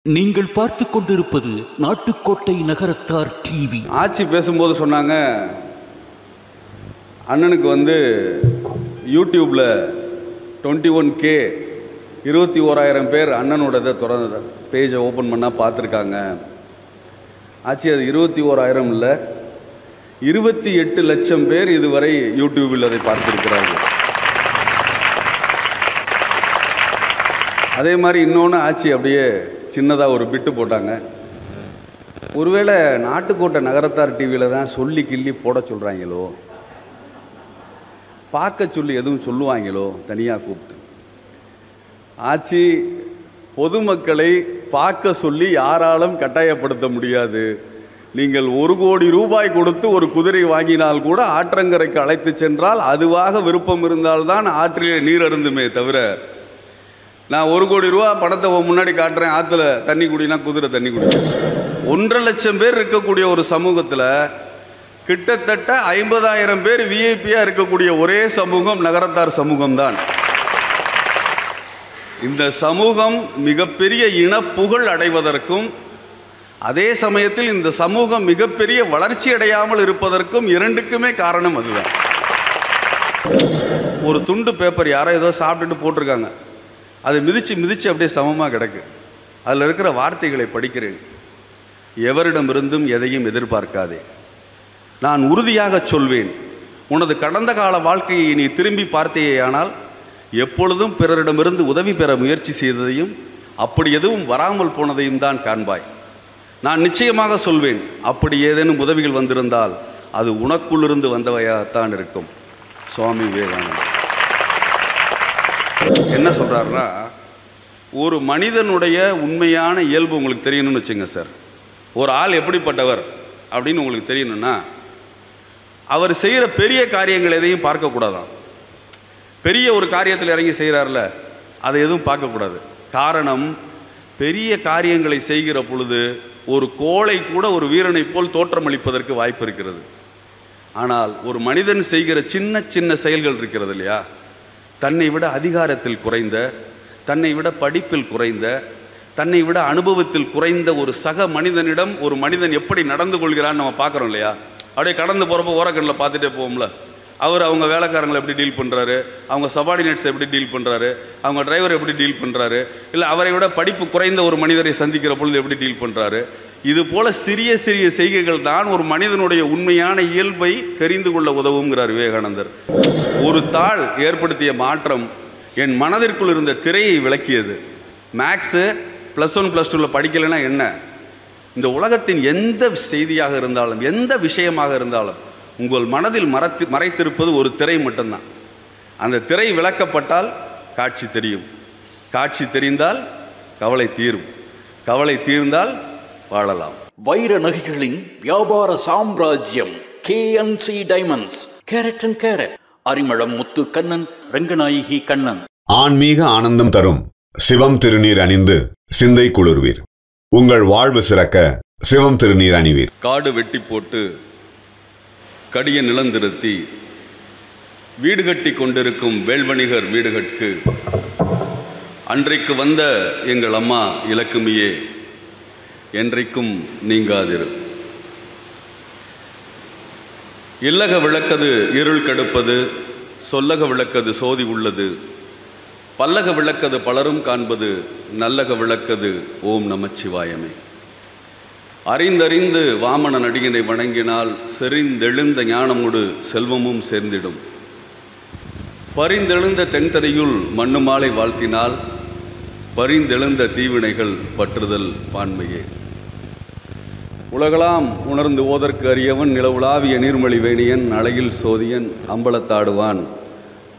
நீங்கள் பார்த்து கொண்டிருப்பது நாட்டுக்கோட்டை நகரத்தார் டிவி. ஆட்சி பேசும்போது சொன்னாங்க, அண்ணனுக்கு யூடியூப்பில் 21K 21,000 பேர் அண்ணனோட திறந்த பேஜை ஓப்பன் பண்ணால் பார்த்துருக்காங்க. ஆட்சி அது 21,000 இல்லை, 28 லட்சம் பேர் இதுவரை யூடியூபில் அதை பார்த்துருக்கிறார்கள். அதே மாதிரி இன்னொன்று ஆட்சி அப்படியே சின்னதாக ஒரு பிட்டு போட்டாங்க. ஒருவேளை நாட்டுக்கோட்டை நகரத்தார் டிவியில் தான் சொல்லி கிள்ளி போட சொல்கிறாங்களோ, பார்க்க சொல்லி எதுவும் சொல்லுவாங்களோ தனியாக கூப்பிட்டு. ஆட்சி பொதுமக்களை பார்க்க சொல்லி யாராலும் கட்டாயப்படுத்த முடியாது. நீங்கள் 1 கோடி ரூபாய் கொடுத்து ஒரு குதிரை வாங்கினால் கூட ஆற்றங்கரைக்கு அழைத்து சென்றால் அதுவாக விருப்பம் இருந்தால்தான் ஆற்றிலே நீர் அருந்துமே தவிர, நான் 1 கோடி ரூபா பணத்தை முன்னாடி காட்டுறேன், ஆற்றுல தண்ணி குடினா குதிரை தண்ணி குடி. 1.5 லட்சம் பேர் இருக்கக்கூடிய ஒரு சமூகத்தில் கிட்டத்தட்ட 50,000 பேர் விஐபியாக இருக்கக்கூடிய ஒரே சமூகம் நகரத்தார் சமூகம்தான். இந்த சமூகம் மிகப்பெரிய இனப்புகழ் அடைவதற்கும் அதே சமயத்தில் இந்த சமூகம் மிகப்பெரிய வளர்ச்சி அடையாமல் இருப்பதற்கும் இரண்டுக்குமே காரணம் அதுதான். ஒரு துண்டு பேப்பர் யாரோ ஏதோ சாப்பிட்டுட்டு போட்டிருக்காங்க, அதை மிதிச்சு அப்படியே சமமாக கிடக்கு. அதில் இருக்கிற வார்த்தைகளை படிக்கிறேன். எவரிடமிருந்தும் எதையும் எதிர்பார்க்காதே, நான் உறுதியாக சொல்வேன், உனது கடந்த கால வாழ்க்கையை நீ திரும்பி பார்த்தேயானால் எப்பொழுதும் பிறரிடமிருந்து உதவி பெற முயற்சி செய்ததையும் அப்படி எதுவும் வராமல் போனதையும் தான் காண்பாய். நான் நிச்சயமாக சொல்வேன், அப்படி ஏதேனும் உதவிகள் வந்திருந்தால் அது உனக்குள்ளிருந்து வந்தவையாகத்தான் இருக்கும். சுவாமி விவேகானந்தர் என்ன சொல்கிறாருன்னா, ஒரு மனிதனுடைய உண்மையான இயல்பு உங்களுக்கு தெரியணும்னு வச்சுங்க சார். ஒரு ஆள் எப்படிப்பட்டவர் அப்படின்னு உங்களுக்கு தெரியணும்னா, அவர் செய்கிற பெரிய காரியங்கள் எதையும் பார்க்கக்கூடாதான். பெரிய ஒரு காரியத்தில் இறங்கி செய்கிறார்ல, அதை எதுவும் பார்க்கக்கூடாது. காரணம், பெரிய காரியங்களை செய்கிற பொழுது ஒரு கோளை கூட ஒரு வீரனை போல் தோற்றமளிப்பதற்கு வாய்ப்பு இருக்கிறது. ஆனால் ஒரு மனிதன் செய்கிற சின்ன சின்ன செயல்கள் இருக்கிறது இல்லையா, தன்னை விட அதிகாரத்தில் குறைந்த, தன்னை விட படிப்பில் குறைந்த, தன்னை விட அனுபவத்தில் குறைந்த ஒரு சக மனிதனிடம் ஒரு மனிதன் எப்படி நடந்து கொள்கிறான்னு நம்ம பார்க்குறோம் இல்லையா. அப்படியே கடந்து போகிறப்போ ஓரக்கண்ணில் பார்த்துட்டே போவோம்ல. அவங்க வேலைக்காரங்களை எப்படி டீல் பண்ணுறாரு, அவங்க சபார்டினேட்ஸ் எப்படி டீல் பண்ணுறாரு, அவங்க டிரைவர் எப்படி டீல் பண்ணுறாரு, இல்லை அவரை விட படிப்பு குறைந்த ஒரு மனிதரை சந்திக்கிற பொழுது எப்படி டீல் பண்ணுறாரு. இது போல் சிறிய சிறிய செய்கைகள் தான் ஒரு மனிதனுடைய உண்மையான இயல்பை தெரிந்து கொள்ள உதவுங்கிறார் விவேகானந்தர். ஒரு தாள் ஏற்படுத்திய மாற்றம் என் மனதிற்குள் இருந்த திரையை விளக்கியது. மேக்ஸு +1 +2 படிக்கலைன்னா என்ன, இந்த உலகத்தின் எந்த செய்தியாக இருந்தாலும் எந்த விஷயமாக இருந்தாலும் உங்கள் மனதில் மறைத்திருப்பது ஒரு திரை மட்டும்தான். அந்த திரை விளக்கப்பட்டால் காட்சி தெரியும், காட்சி தெரிந்தால் கவலை தீரும், கவலை தீர்ந்தால் வாழலாம். வைர நகைகளின் வியாபார சாம்ராஜ்யம் KNC diamonds. Carat and carat, Arimalam Muthu Kannan, Ranganayaki Kannan. ஆன்மீக ஆனந்தம் தரும் சிவம் திருநீர் அணிந்து சிந்தை குளிர்வீர். உங்கள் வாழ்வு சிறக்க சிவம் திருநீர் அணிவீர். காடு வெட்டி போட்டு கடிய நிலந்திருத்தி வீடு கட்டி கொண்டிருக்கும் வேல்வணிகர் வீடுகட்கு அன்றைக்கு வந்த எங்கள் அம்மா இலக்குமியே என்றைக்கும் நீங்காதிரு. இல்லக விளக்கது இருள் கெடுப்பது, சொல்லக விளக்கது சோதி உள்ளது, பல்லக விளக்கது பலரும் காண்பது, நல்லக விளக்கது ஓம் நமச்சிவாயமே. அறிந்தறிந்து வாமன நடிகனை வணங்கினால் செறிந்தெழுந்த ஞானமுடு செல்வமும் சேர்ந்திடும். பரிந்தெழுந்த தென்தரையுள் மண்ணு மாலை வாழ்த்தினால் பரிந்தெழுந்த தீவினைகள் பற்றுதல் பான்மையே. உலகலாம் உணர்ந்து ஓதற்கு அறியவன் நிலவுலாவிய நீர்மொழி வேணியன் அழகில் சோதியன் அம்பலத்தாடுவான்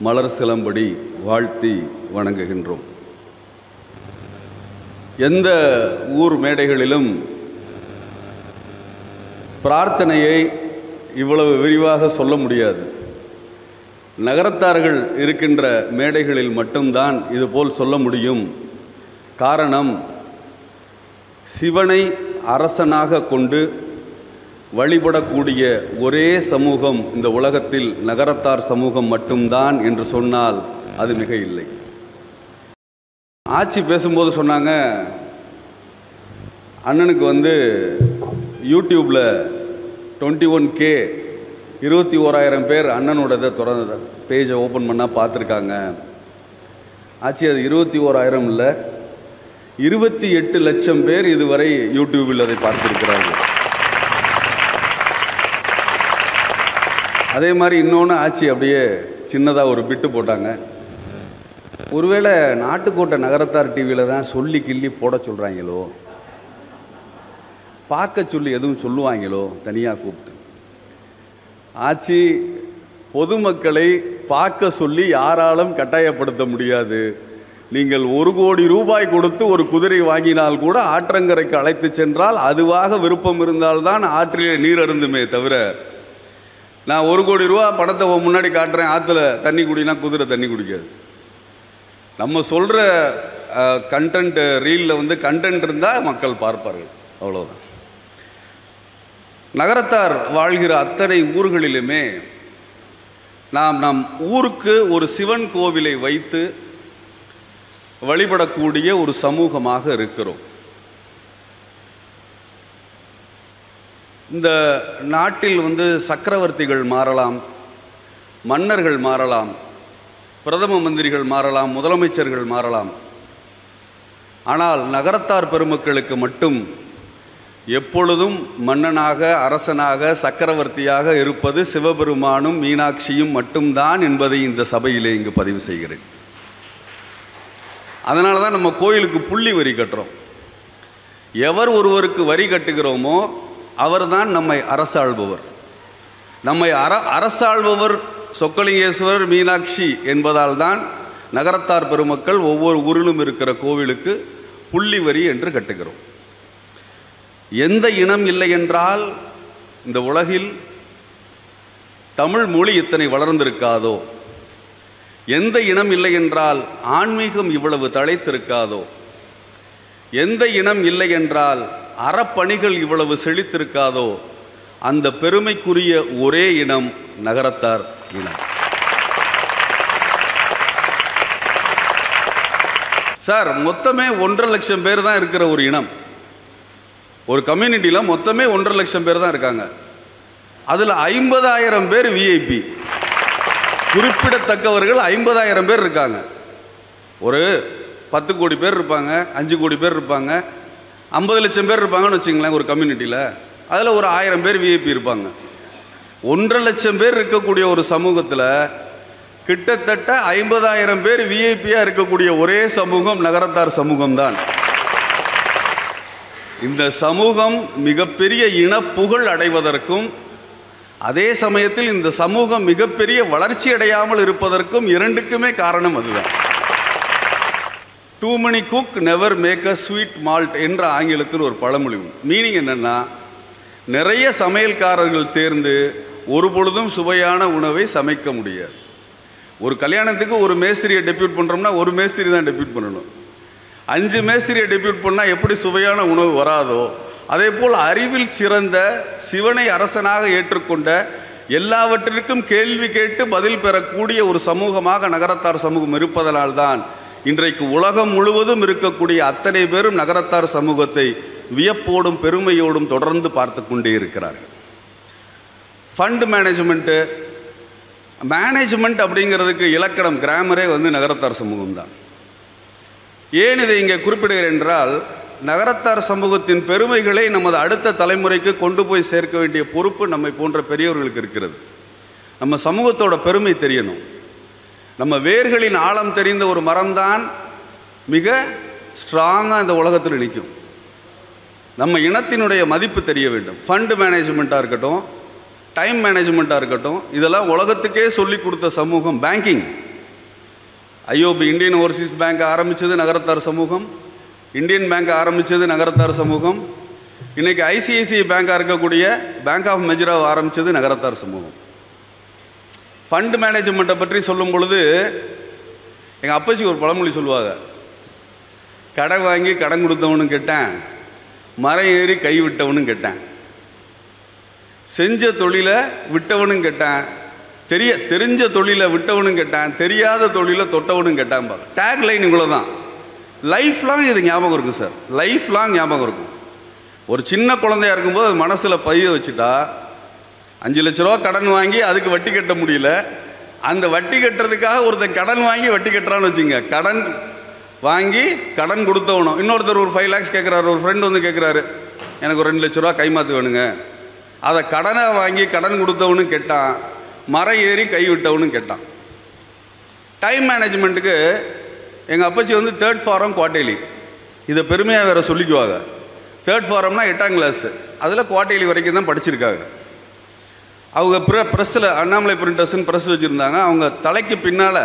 மலர் சிலம்படி வாழ்த்தி வணங்குகின்றோம். எந்த ஊர் மேடைகளிலும் பிரார்த்தனையை இவ்வளவு விரிவாக சொல்ல முடியாது. நகரத்தார்கள் இருக்கின்ற மேடைகளில் மட்டும்தான் இதுபோல் சொல்ல முடியும். காரணம், சிவனை அரசனாக கொண்டு வழிபடக்கூடிய ஒரே சமூகம் இந்த உலகத்தில் நகரத்தார் சமூகம் மட்டும்தான் என்று சொன்னால் அது மிக இல்லை. ஆட்சி பேசும்போது சொன்னாங்க, அண்ணனுக்கு வந்து யூடியூப்பில் 21K 21,000 பேர் அண்ணனோட இதை திறந்த பேஜை ஓப்பன் பண்ணால் பார்த்துருக்காங்க. ஆச்சு, அது 21,000 இல்லை, 28 லட்சம் பேர் இதுவரை யூடியூபில் அதை பார்த்துருக்கிறார்கள். அதே மாதிரி இன்னொன்று ஆச்சு, அப்படியே சின்னதாக ஒரு பிட்டு போட்டாங்க. ஒருவேளை நாட்டுக்கோட்டை நகரத்தார் டிவியில் தான் சொல்லி கிள்ளி போட சொல்கிறாங்களோ, பார்க்க சொல்லி எதுவும் சொல்லுவாங்களோ தனியாக கூப்பிட்டு. ஆட்சி பொதுமக்களை பார்க்க சொல்லி யாராலும் கட்டாயப்படுத்த முடியாது. நீங்கள் 1 கோடி ரூபாய் கொடுத்து ஒரு குதிரை வாங்கினால் கூட ஆற்றங்கரைக்கு அழைத்து சென்றால் அதுவாக விருப்பம் இருந்தால்தான் ஆற்றிலே நீர் அருந்துமே தவிர, நான் 1 கோடி ரூபா பணத்தை முன்னாடி காட்டுறேன் ஆற்றுல தண்ணி குடினா குதிரை தண்ணி குடிக்காது. நம்ம சொல்கிற கண்டென்ட் ரீலில் வந்து கண்டென்ட் இருந்தால் மக்கள் பார்ப்பார்கள், அவ்வளோதான். நகரத்தார் வாழ்கிற அத்தனை ஊர்களிலுமே நாம் நம் ஊருக்கு ஒரு சிவன் கோவிலை வைத்து வழிபடக்கூடிய ஒரு சமூகமாக இருக்கிறோம். இந்த நாட்டில் வந்து சக்கரவர்த்திகள் மாறலாம், மன்னர்கள் மாறலாம், பிரதம மந்திரிகள் மாறலாம், முதலமைச்சர்கள் மாறலாம். ஆனால் நகரத்தார் பெருமக்களுக்கு மட்டும் எப்பொழுதும் மன்னனாக, அரசனாக, சக்கரவர்த்தியாக இருப்பது சிவபெருமானும் மீனாட்சியும் மட்டும்தான் என்பதை இந்த சபையிலே இங்கு பதிவு செய்கிறேன். அதனால தான் நம்ம கோயிலுக்கு புள்ளி வரி கட்டுறோம். எவர் ஒருவருக்கு வரி கட்டுகிறோமோ அவர்தான் நம்மை அரசாள்பவர். நம்மை அரசாள்பவர் சொக்கலிங்கேஸ்வரர், மீனாட்சி என்பதால் தான் நகரத்தார் பெருமக்கள் ஒவ்வொரு ஊரிலும் இருக்கிற கோவிலுக்கு புள்ளி வரி என்று கட்டுகிறோம். எந்த இனம் இல்லை என்றால் இந்த உலகில் தமிழ் மொழி இத்தனை வளர்ந்திருக்காதோ, எந்த இனம் இல்லை என்றால் ஆன்மீகம் இவ்வளவு தழைத்திருக்காதோ, எந்த இனம் இல்லை என்றால் அறப்பணிகள் இவ்வளவு செழித்திருக்காதோ, அந்த பெருமைக்குரிய ஒரே இனம் நகரத்தார் இனம். சார், மொத்தமே 1.5 லட்சம் பேர் தான் இருக்கிற ஒரு இனம். ஒரு கம்யூனிட்டியில் மொத்தமே 1.5 லட்சம் பேர் தான் இருக்காங்க. அதில் 50,000 பேர் விஐபி, குறிப்பிடத்தக்கவர்கள் 50,000 பேர் இருக்காங்க. ஒரு 10 கோடி பேர் இருப்பாங்க, 5 கோடி பேர் இருப்பாங்க, 50 லட்சம் பேர் இருப்பாங்கன்னு வச்சுங்களேன் ஒரு கம்யூனிட்டியில். அதில் ஒரு 1000 பேர் விஐபி இருப்பாங்க. 1.5 லட்சம் பேர் இருக்கக்கூடிய ஒரு சமூகத்தில் கிட்டத்தட்ட 50,000 பேர் விஐபியாக இருக்கக்கூடிய ஒரே சமூகம் நகரத்தார் சமூகம்தான். இந்த சமூகம் மிகப்பெரிய இனப்புகழ் அடைவதற்கும் அதே சமயத்தில் இந்த சமூகம் மிகப்பெரிய வளர்ச்சி அடையாமல் இருப்பதற்கும் இரண்டுக்குமே காரணம் அதுதான். Too many cook never make a sweet malt என்ற ஆங்கிலத்தில் ஒரு பழமொழி. மீனிங் என்னன்னா, நிறைய சமையல்காரர்கள் சேர்ந்து ஒரு பொழுதும் சுவையான உணவை சமைக்க முடியாது. ஒரு கல்யாணத்துக்கு ஒரு மேஸ்திரியை டெபியூட் பண்ணுறோம்னா ஒரு மேஸ்திரி தான் டெபியூட் பண்ணணும். 5 மேஸ்திரியை டெபியூட் பண்ணால் எப்படி சுவையான உணவு வராதோ, அதே போல் அறிவில் சிறந்த, சிவனை அரசனாக ஏற்றுக்கொண்ட, எல்லாவற்றிற்கும் கேள்வி கேட்டு பதில் பெறக்கூடிய ஒரு சமூகமாக நகரத்தார் சமூகம் இருப்பதனால்தான் இன்றைக்கு உலகம் முழுவதும் இருக்கக்கூடிய அத்தனை பேரும் நகரத்தார் சமூகத்தை வியப்போடும் பெருமையோடும் தொடர்ந்து பார்த்து கொண்டே இருக்கிறார்கள். ஃபண்ட் மேனேஜ்மெண்ட் அப்படிங்கிறதுக்கு இலக்கணம், கிராமரே வந்து நகரத்தார் சமூகம் தான். ஏன் இதை இங்கே குறிப்பிடுகிறேன் என்றால், நகரத்தார் சமூகத்தின் பெருமைகளை நமது அடுத்த தலைமுறைக்கு கொண்டு போய் சேர்க்க வேண்டிய பொறுப்பு நம்மை போன்ற பெரியவர்களுக்கு இருக்கிறது. நம்ம சமூகத்தோட பெருமை தெரியணும். நம்ம வேர்களின் ஆழம் தெரிந்த ஒரு மரம்தான் மிக ஸ்ட்ராங்காக இந்த உலகத்தில் நிற்கும். நம்ம இனத்தினுடைய மதிப்பு தெரிய வேண்டும். ஃபண்ட் மேனேஜ்மெண்ட்டாக இருக்கட்டும், டைம் மேனேஜ்மெண்ட்டாக இருக்கட்டும், இதெல்லாம் உலகத்துக்கே சொல்லி கொடுத்த சமூகம். Banking, IOB Indian Overseas bank ஆரம்பித்தது நகரத்தார் சமூகம், இந்தியன் பேங்க் ஆரம்பித்தது நகரத்தார் சமூகம், இன்றைக்கி ஐசிஐசிஐ பேங்காக இருக்கக்கூடிய பேங்க் ஆஃப் மெஜ்ராவை ஆரம்பித்தது நகரத்தார் சமூகம். ஃபண்ட் மேனேஜ்மெண்ட்டை பற்றி சொல்லும் பொழுது எங்கள் அப்பச்சி ஒரு பழமொழி சொல்லுவாங்க, கடன் வாங்கி கடன் கொடுத்தவனும் கேட்டேன், மரம் ஏறி கை விட்டவனும் கேட்டேன், செஞ்ச தொழிலை விட்டவனும் கேட்டேன், தெரிஞ்ச தொழிலை விட்டவனும் கேட்டான், தெரியாத தொழிலை தொட்டவனும் கேட்டான். டேக் லைன் இவ்வளோ தான். லைஃப் லாங் இது ஞாபகம் இருக்கும் சார், லைஃப் லாங் ஞாபகம் இருக்கும். ஒரு சின்ன குழந்தையா இருக்கும்போது அது மனசில் பதிய வச்சுட்டா 5 லட்ச ரூபா கடன் வாங்கி அதுக்கு வட்டி கட்ட முடியல, அந்த வட்டி கட்டுறதுக்காக ஒருத்தன் கடன் வாங்கி வட்டி கட்டுறான்னு வச்சுங்க. கடன் வாங்கி கடன் கொடுத்தவனும் இன்னொருத்தர் ஒரு 5 lakhs கேட்குறாரு. ஒரு ஃப்ரெண்டு வந்து கேட்குறாரு, எனக்கு ஒரு 2 லட்ச ரூபா கைமாற்று வேணுங்க. அதை கடனை வாங்கி கடன் கொடுத்தவனும் கேட்டான், மரம் ஏறி கை விட்டவனும் கேட்டான். டைம் மேனேஜ்மெண்ட்டுக்கு எங்கள் அப்பச்சி வந்து 3rd ஃபாரம் குவார்டர்லி, இதை பெருமையாக வேறு சொல்லிக்குவாங்க. 3rd ஃபாரம்னா 8ஆம் கிளாஸு, அதில் குவார்டர்லி வரைக்கும் தான் படிச்சிருக்காங்க. அவங்க ப்ரெஸ்ஸில் அண்ணாமலை பிரிண்டர்ஸ்ன்னு ப்ரெஸ் வச்சுருந்தாங்க. அவங்க தலைக்கு பின்னால்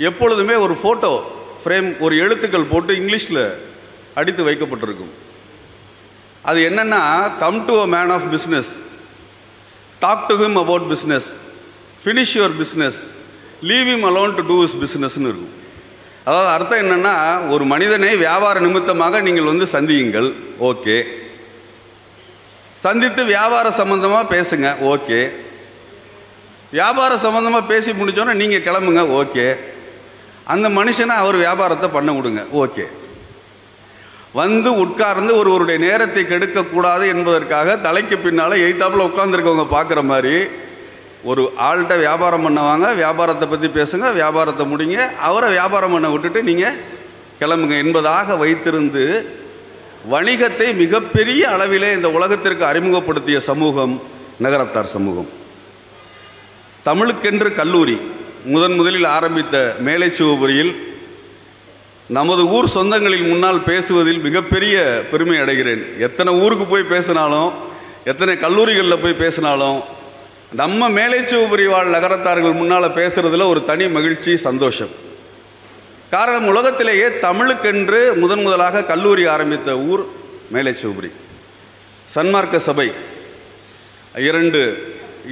எப்பொழுதுமே ஒரு ஃபோட்டோ ஃப்ரேம், ஒரு எழுத்துக்கள் போட்டு இங்கிலீஷில் அடித்து வைக்கப்பட்டிருக்கும். அது என்னென்னா, come to a man of business, talk to him about business, finish your business, leave him alone to do his பிஸ்னஸ்ன்னு இருக்கும். அதாவது அர்த்தம் என்னென்னா, ஒரு மனிதனை வியாபார நிமித்தமாக நீங்கள் வந்து சந்தியுங்கள், ஓகே. சந்தித்து வியாபார சம்பந்தமாக பேசுங்க, ஓகே. வியாபார சம்பந்தமாக பேசி முடிச்சோன்னே நீங்கள் கிளம்புங்க, ஓகே. அந்த மனுஷனை அவர் வியாபாரத்தை பண்ண விடுங்க, ஓகே. வந்து உட்கார்ந்து ஒருவருடைய நேரத்தை கெடுக்கக்கூடாது என்பதற்காக தலைக்கு பின்னால் எய்த்தாப்பில் உட்காந்துருக்கவங்க பார்க்குற மாதிரி ஒரு ஆள்கிட்ட வியாபாரம் பண்ணுவாங்க, வியாபாரத்தை பற்றி பேசுங்க, வியாபாரத்தை முடிங்க, அவரை வியாபாரம் பண்ண விட்டுட்டு நீங்கள் கிளம்புங்க என்பதாக வைத்திருந்து வணிகத்தை மிகப்பெரிய அளவிலே இந்த உலகத்திற்கு அறிமுகப்படுத்திய சமூகம் நகரத்தார் சமூகம். தமிழுக்கென்று கல்லூரி முதலில் ஆரம்பித்த மேலை சிவபுரியில் நமது ஊர் சொந்தங்களின் முன்னால் பேசுவதில் மிகப்பெரிய பெருமை அடைகிறேன். எத்தனை ஊருக்கு போய் பேசினாலும், எத்தனை கல்லூரிகளில் போய் பேசினாலும், நம்ம மேலை சிவபுரி வாழ் நகரத்தார்கள் முன்னால் பேசுகிறதுல ஒரு தனி மகிழ்ச்சி, சந்தோஷம். காரணம், உலகத்திலேயே தமிழுக்கென்று முதலாக கல்லூரி ஆரம்பித்த ஊர் மேலை சிவபுரி. சன்மார்க்க சபை 2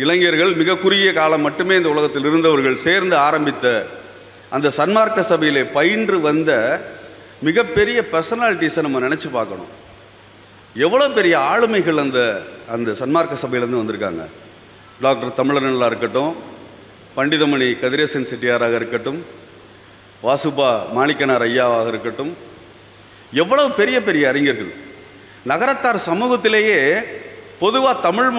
இளைஞர்கள் மிக குறுகிய காலம் மட்டுமே இந்த உலகத்தில் இருந்தவர்கள் சேர்ந்து ஆரம்பித்த அந்த சன்மார்க்க சபையிலே பயின்று வந்த மிகப்பெரிய பர்சனாலிட்டிஸை நம்ம நினச்சி பார்க்கணும். எவ்வளோ பெரிய ஆளுமைகள் அந்த சன்மார்க்க சபையிலேருந்து வந்திருக்காங்க. டாக்டர் தமிழரனலாக இருக்கட்டும், பண்டிதமணி கதிரேசன் செட்டியாராக இருக்கட்டும், வாசுபா மாணிக்கனார் ஐயாவாக இருக்கட்டும், எவ்வளவு பெரிய பெரிய அறிஞர்கள். நகரத்தார் சமூகத்திலேயே பொதுவாக தமிழ்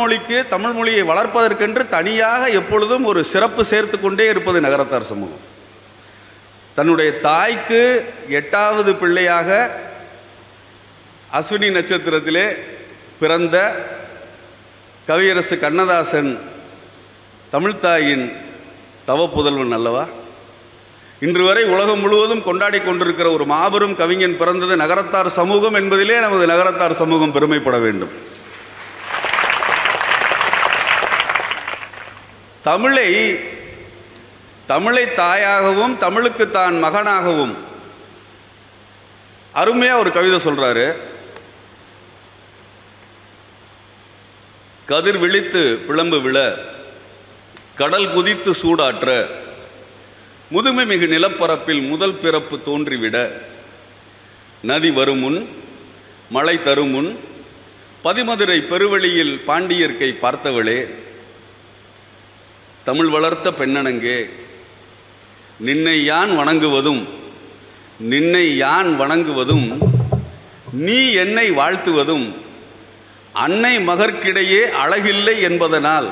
மொழியை வளர்ப்பதற்கென்று தனியாக எப்பொழுதும் ஒரு சிறப்பு சேர்த்து கொண்டே இருப்பது நகரத்தார் சமூகம். தன்னுடைய தாய்க்கு 8வது பிள்ளையாக அஸ்வினி நட்சத்திரத்திலே பிறந்த கவியரசு கண்ணதாசன் தமிழ்த்தாயின் தவப்புதல்வன் அல்லவா? இன்று வரை உலகம் முழுவதும் கொண்டாடி கொண்டிருக்கிற ஒரு மாபெரும் கவிஞன் பிறந்தது நகரத்தார் சமூகம் என்பதிலே நமது நகரத்தார் சமூகம் பெருமைப்பட வேண்டும். தமிழை தாயாகவும் தமிழுக்கு தான் மகனாகவும் அருமையா ஒரு கவிதை சொல்றாரு. கதிர் விழித்து பிளம்பு விழ, கடல் குதித்து சூடாற்ற, முதுமை மிகு நிலப்பரப்பில் முதல் பிறப்பு தோன்றிவிட, நதி வருமுன் மழை தருமுன் பதிமதுரை பெருவெளியில் பாண்டியர்க்கை பார்த்தவளே, தமிழ் வளர்த்த பெண்ணனங்கே, நின்னை யான் வணங்குவதும் நீ என்னை வாழ்த்துவதும் அன்னை மகற்கிடையே அழகில்லை என்பதனால்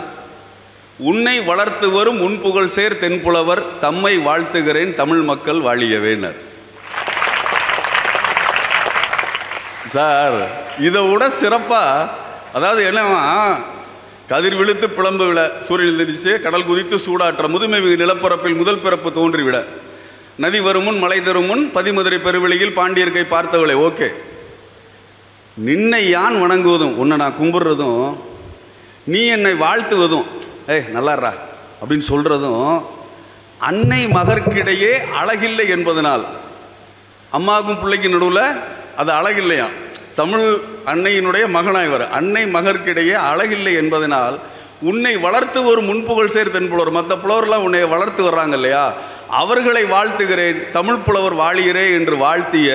உன்னை வளர்த்து வரும் உன் புகழ் சேர் தென்புலவர் தம்மை வாழ்த்துகிறேன் தமிழ் மக்கள் வாழியவேனர். சார், இதை விட சிறப்பா, அதாவது என்னவா, கதிர் விழுத்து பிளம்பு விழ, சூரியன் தெரிச்சு கடல் குதித்து சூடாற்ற, முதுமை நிலப்பரப்பில் முதல் பிறப்பு தோன்றிவிட, நதி வருமுன் மழை தருமுன் பதிமதுரை பெருவெளியில் பாண்டியர்க்கை பார்த்தவளே, ஓகே. நின்னை யான் வணங்குவதும், உன்னை நான் கும்பிடுறதும், நீ என்னை வாழ்த்துவதும், நல்லாரா அப்படின்னு சொல்றதும், அன்னை மகற்கிடையே அழகில்லை என்பதனால், அம்மாவுக்கும் பிள்ளைக்கு நடுவில் அது அழகில்லையா, தமிழ் அன்னையினுடைய மகனாய்வர், அன்னை மகற்கிடையே அழகில்லை என்பதனால் உன்னை வளர்த்து ஒரு முன்புகழ் சேர் தென்புலவர், மற்ற புலவர்லாம் உன்னை வளர்த்து வர்றாங்க இல்லையா, அவர்களை வாழ்த்துகிறேன் தமிழ் புலவர் வாழியரே என்று வாழ்த்திய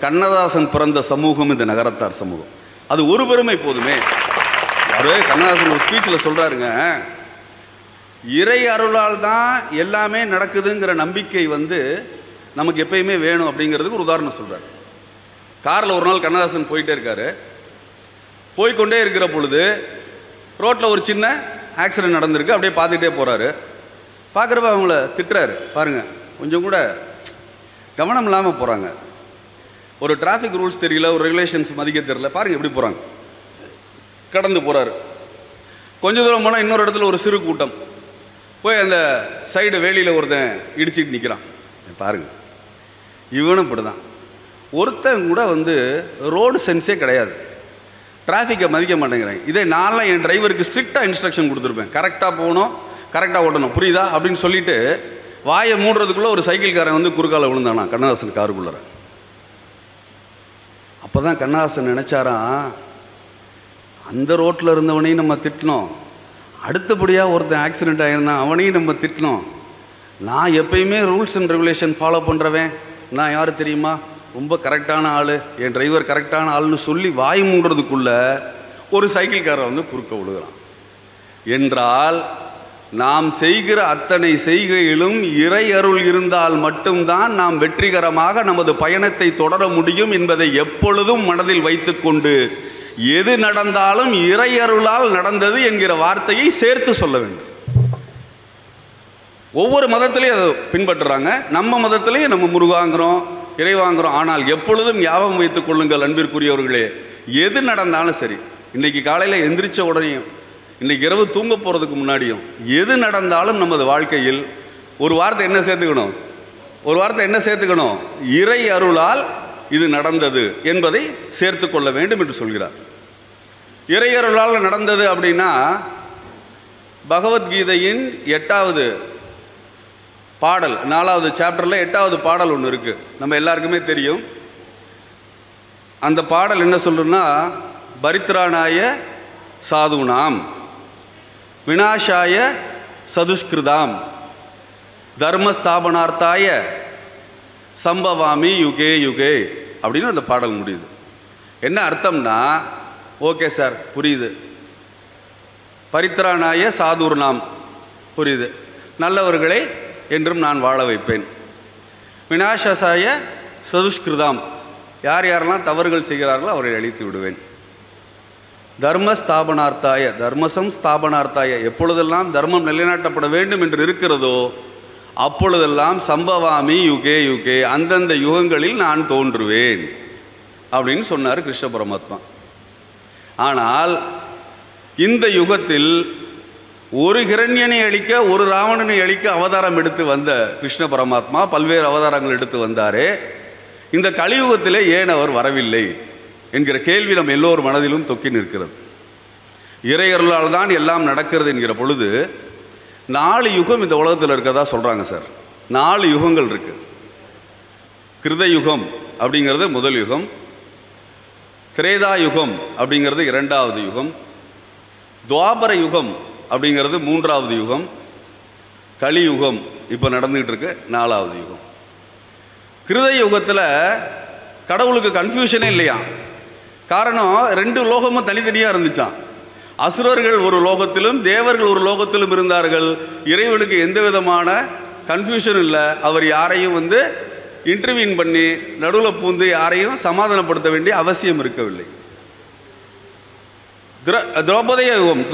கண்ணதாசன் பிறந்த சமூகம் இந்த நகரத்தார் சமூகம். அது ஒரு பெருமை போதுமே. அதே கண்ணதாசன் ஒரு ஸ்பீச்சில் சொல்கிறாருங்க, இறை அருளால் தான் எல்லாமே நடக்குதுங்கிற நம்பிக்கை நமக்கு எப்பயுமே வேணும் அப்படிங்கிறதுக்கு ஒரு உதாரணம் சொல்கிறார். காரில் ஒரு நாள் கண்ணதாசன் போயிட்டே இருக்காரு. போய்கொண்டே இருக்கிற பொழுது ரோட்டில் ஒரு சின்ன ஆக்சிடென்ட் நடந்திருக்கு. அப்படியே பார்த்துக்கிட்டே போகிறாரு. பார்க்குறப்ப அவங்கள திட்டுறாரு. பாருங்கள், கொஞ்சம் கூட கவனம் இல்லாமல் போகிறாங்க. ஒரு டிராஃபிக் ரூல்ஸ் தெரியல, ஒரு ரெகுலேஷன்ஸ் மதிக்க தெரியல. பாருங்கள் எப்படி போகிறாங்க. கடந்து போகிறாரு. கொஞ்சம் தூரம் போனால் இன்னொரு இடத்துல ஒரு சிறு கூட்டம் போய் அந்த சைடு வேலியில் ஒருத்தன் இடிச்சிட்டு நிற்கிறான். பாருங்கள், இவனும் இப்படி தான். ஒருத்தன் கூட ரோடு சென்ஸே கிடையாது, டிராஃபிக்கை மதிக்க மாட்டேங்கிறேன். இதே நான்லாம் என் டிரைவருக்கு ஸ்ட்ரிக்டாக இன்ஸ்ட்ரக்ஷன் கொடுத்துருப்பேன். கரெக்டாக போகணும், கரெக்டாக ஓட்டணும், புரியுதா அப்படின்னு சொல்லிட்டு வாயை மூடுறதுக்குள்ளே ஒரு சைக்கிள்காரன் குறுக்கால விழுந்தானா கண்ணதாசன் காருக்குள்ளார. அப்போ தான் கண்ணதாசன் நினச்சாராம், அந்த ரோட்டில் இருந்தவனையும் நம்ம திட்டினோம், அடுத்தபடியாக ஒருத்தன் ஆக்சிடெண்ட் ஆகியிருந்தான் அவனையும் நம்ம திட்டினோம். நான் எப்பயுமே ரூல்ஸ் அண்ட் ரெகுலேஷன் ஃபாலோ பண்ணுறவன், நான் யார் தெரியுமா, ரொம்ப கரெக்டான ஆள், என் டிரைவர் கரெக்டான ஆள்னு சொல்லி வாய் மூடுறதுக்குள்ளே ஒரு சைக்கிள்காரன் குறுக்க விழுகிறான். என்றால் நாம் செய்கிற அத்தனை செய்கையிலும் இறை அருள் இருந்தால் மட்டும்தான் நாம் வெற்றிகரமாக நமது பயணத்தை தொடர முடியும் என்பதை எப்பொழுதும் மனதில் வைத்துக்கொண்டு எது நடந்தாலும் இறை அருளால் நடந்தது என்கிற வார்த்தையை சேர்த்து சொல்ல வேண்டும். ஒவ்வொரு மதத்திலையும் அதை பின்பற்றுறாங்க. நம்ம மதத்திலையும் நம்ம முருகாங்கிறோம், இறைவாங்கிறோம். ஆனால் எப்பொழுதும் ஞாபகம் வைத்துக் கொள்ளுங்கள் அன்பிற்குரியவர்களே, எது நடந்தாலும் சரி, இன்றைக்கி காலையில் எந்திரிச்ச உடனேயும் இன்றைக்கி இரவு தூங்க போகிறதுக்கு முன்னாடியும் எது நடந்தாலும் நமது வாழ்க்கையில் ஒரு வார்த்தை என்ன சேர்த்துக்கணும், இறை அருளால் இது நடந்தது என்பதை சேர்த்து கொள்ள வேண்டும் என்று சொல்கிறார். இறை அருளால் நடந்தது அப்படின்னா பகவத்கீதையின் 8வது பாடல் 4வது சாப்டரில் 8வது பாடல் ஒன்று இருக்குது, நம்ம எல்லாருக்குமே தெரியும். அந்த பாடல் என்ன சொல்றதுன்னா, பரித்ராணாய சாதுனாம் விநாசாய சதுஷ்கிருதாம் தர்மஸ்தாபனார்த்தாய சம்பவாமி யுகே யுகே அப்படின்னு அந்த பாடல் முடியுது. என்ன அர்த்தம்னா, ஓகே சார் புரியுது, பரித்ராணாய சாதுர்னாம் புரியுது, நல்லவர்களை என்றும் நான் வாழ வைப்பேன். விநாசாய சதுஷ்கிருதாம், யார் யாரெல்லாம் தவறுகள் செய்கிறார்களோ அவரை அழித்து விடுவேன். தர்மஸ்தாபனார்த்தாய தர்மசம் ஸ்தாபனார்த்தாய, எப்பொழுதெல்லாம் தர்மம் நிலைநாட்டப்பட வேண்டும் என்று இருக்கிறதோ அப்பொழுதெல்லாம் சம்பவாமி யுகே யுகே, அந்தந்த யுகங்களில் நான் தோன்றுவேன் அப்படின்னு சொன்னார் கிருஷ்ண பரமாத்மா. ஆனால் இந்த யுகத்தில் ஒரு கிரண்யனை அழிக்க ஒரு ராவணனை அழிக்க அவதாரம் எடுத்து வந்த கிருஷ்ண பரமாத்மா பல்வேறு அவதாரங்கள் எடுத்து வந்தாரே, இந்த கலியுகத்திலே ஏன் அவர் வரவில்லை என்கிற கேள்வி நம்ம எல்லோரும் மனதிலும் தொக்கி நிற்கிறது. இறையருளால் தான் எல்லாம் நடக்கிறது என்கிற பொழுது 4 யுகம் இந்த உலகத்தில் இருக்கிறதா சொல்கிறாங்க சார். 4 யுகங்கள் இருக்கு. கிருத யுகம் அப்படிங்கிறது முதல் யுகம், திரேதா யுகம் அப்படிங்கிறது 2வது யுகம், துவாபர யுகம் அப்படிங்கிறது 3வது யுகம், கலியுகம் இப்போ நடந்துகிட்டு இருக்கு 4வது யுகம். கிருத யுகத்தில் கடவுளுக்கு கன்ஃபியூஷனே இல்லையா. காரணம், 2 லோகமும் தனித்தனியாக இருந்துச்சான். அசுரர்கள் ஒரு லோகத்திலும் தேவர்கள் ஒரு லோகத்திலும் இருந்தார்கள். இறைவனுக்கு எந்த விதமான கன்ஃபியூஷன் இல்லை. அவர் யாரையும் இன்டர்வியூன் பண்ணி நடுவில் பூந்து யாரையும் சமாதானப்படுத்த வேண்டிய அவசியம் இருக்கவில்லை. திரௌபதி யுகம்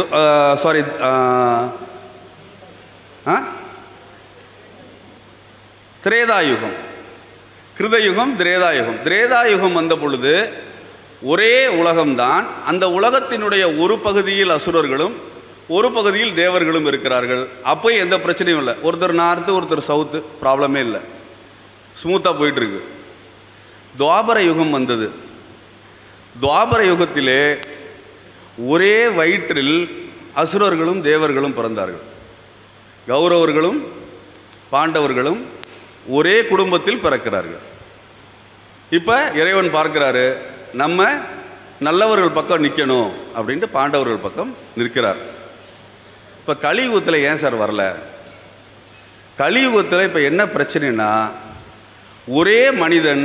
திரேதாயுகம், கிருதயுகம் திரேதாயுகம். திரேதாயுகம் வந்த பொழுது ஒரே உலகம்தான். அந்த உலகத்தினுடைய ஒரு பகுதியில் அசுரர்களும் ஒரு பகுதியில் தேவர்களும் இருக்கிறார்கள். அப்போ எந்த பிரச்சனையும் இல்லை. ஒருத்தர் நார்த்து ஒருத்தர் சவுத்து, ப்ராப்ளமே இல்லை, ஸ்மூத்தாக போயிட்டுருக்கு. துவாபர யுகம் வந்தது. துவாபர யுகத்திலே ஒரே வயிற்றில் அசுரர்களும் தேவர்களும் பிறந்தார்கள். கௌரவர்களும் பாண்டவர்களும் ஒரே குடும்பத்தில் பிறக்கிறார்கள். இப்போ இறைவன் பார்க்கிறாரு, நம்ம நல்லவர்கள் பக்கம் நிற்கணும் அப்படின்ட்டு பாண்டவர்கள் பக்கம் நிற்கிறார். இப்போ கலியுகத்தில் ஏன் சார் வரல? கலியுகத்தில் இப்போ என்ன பிரச்சனைனா, ஒரே மனிதன்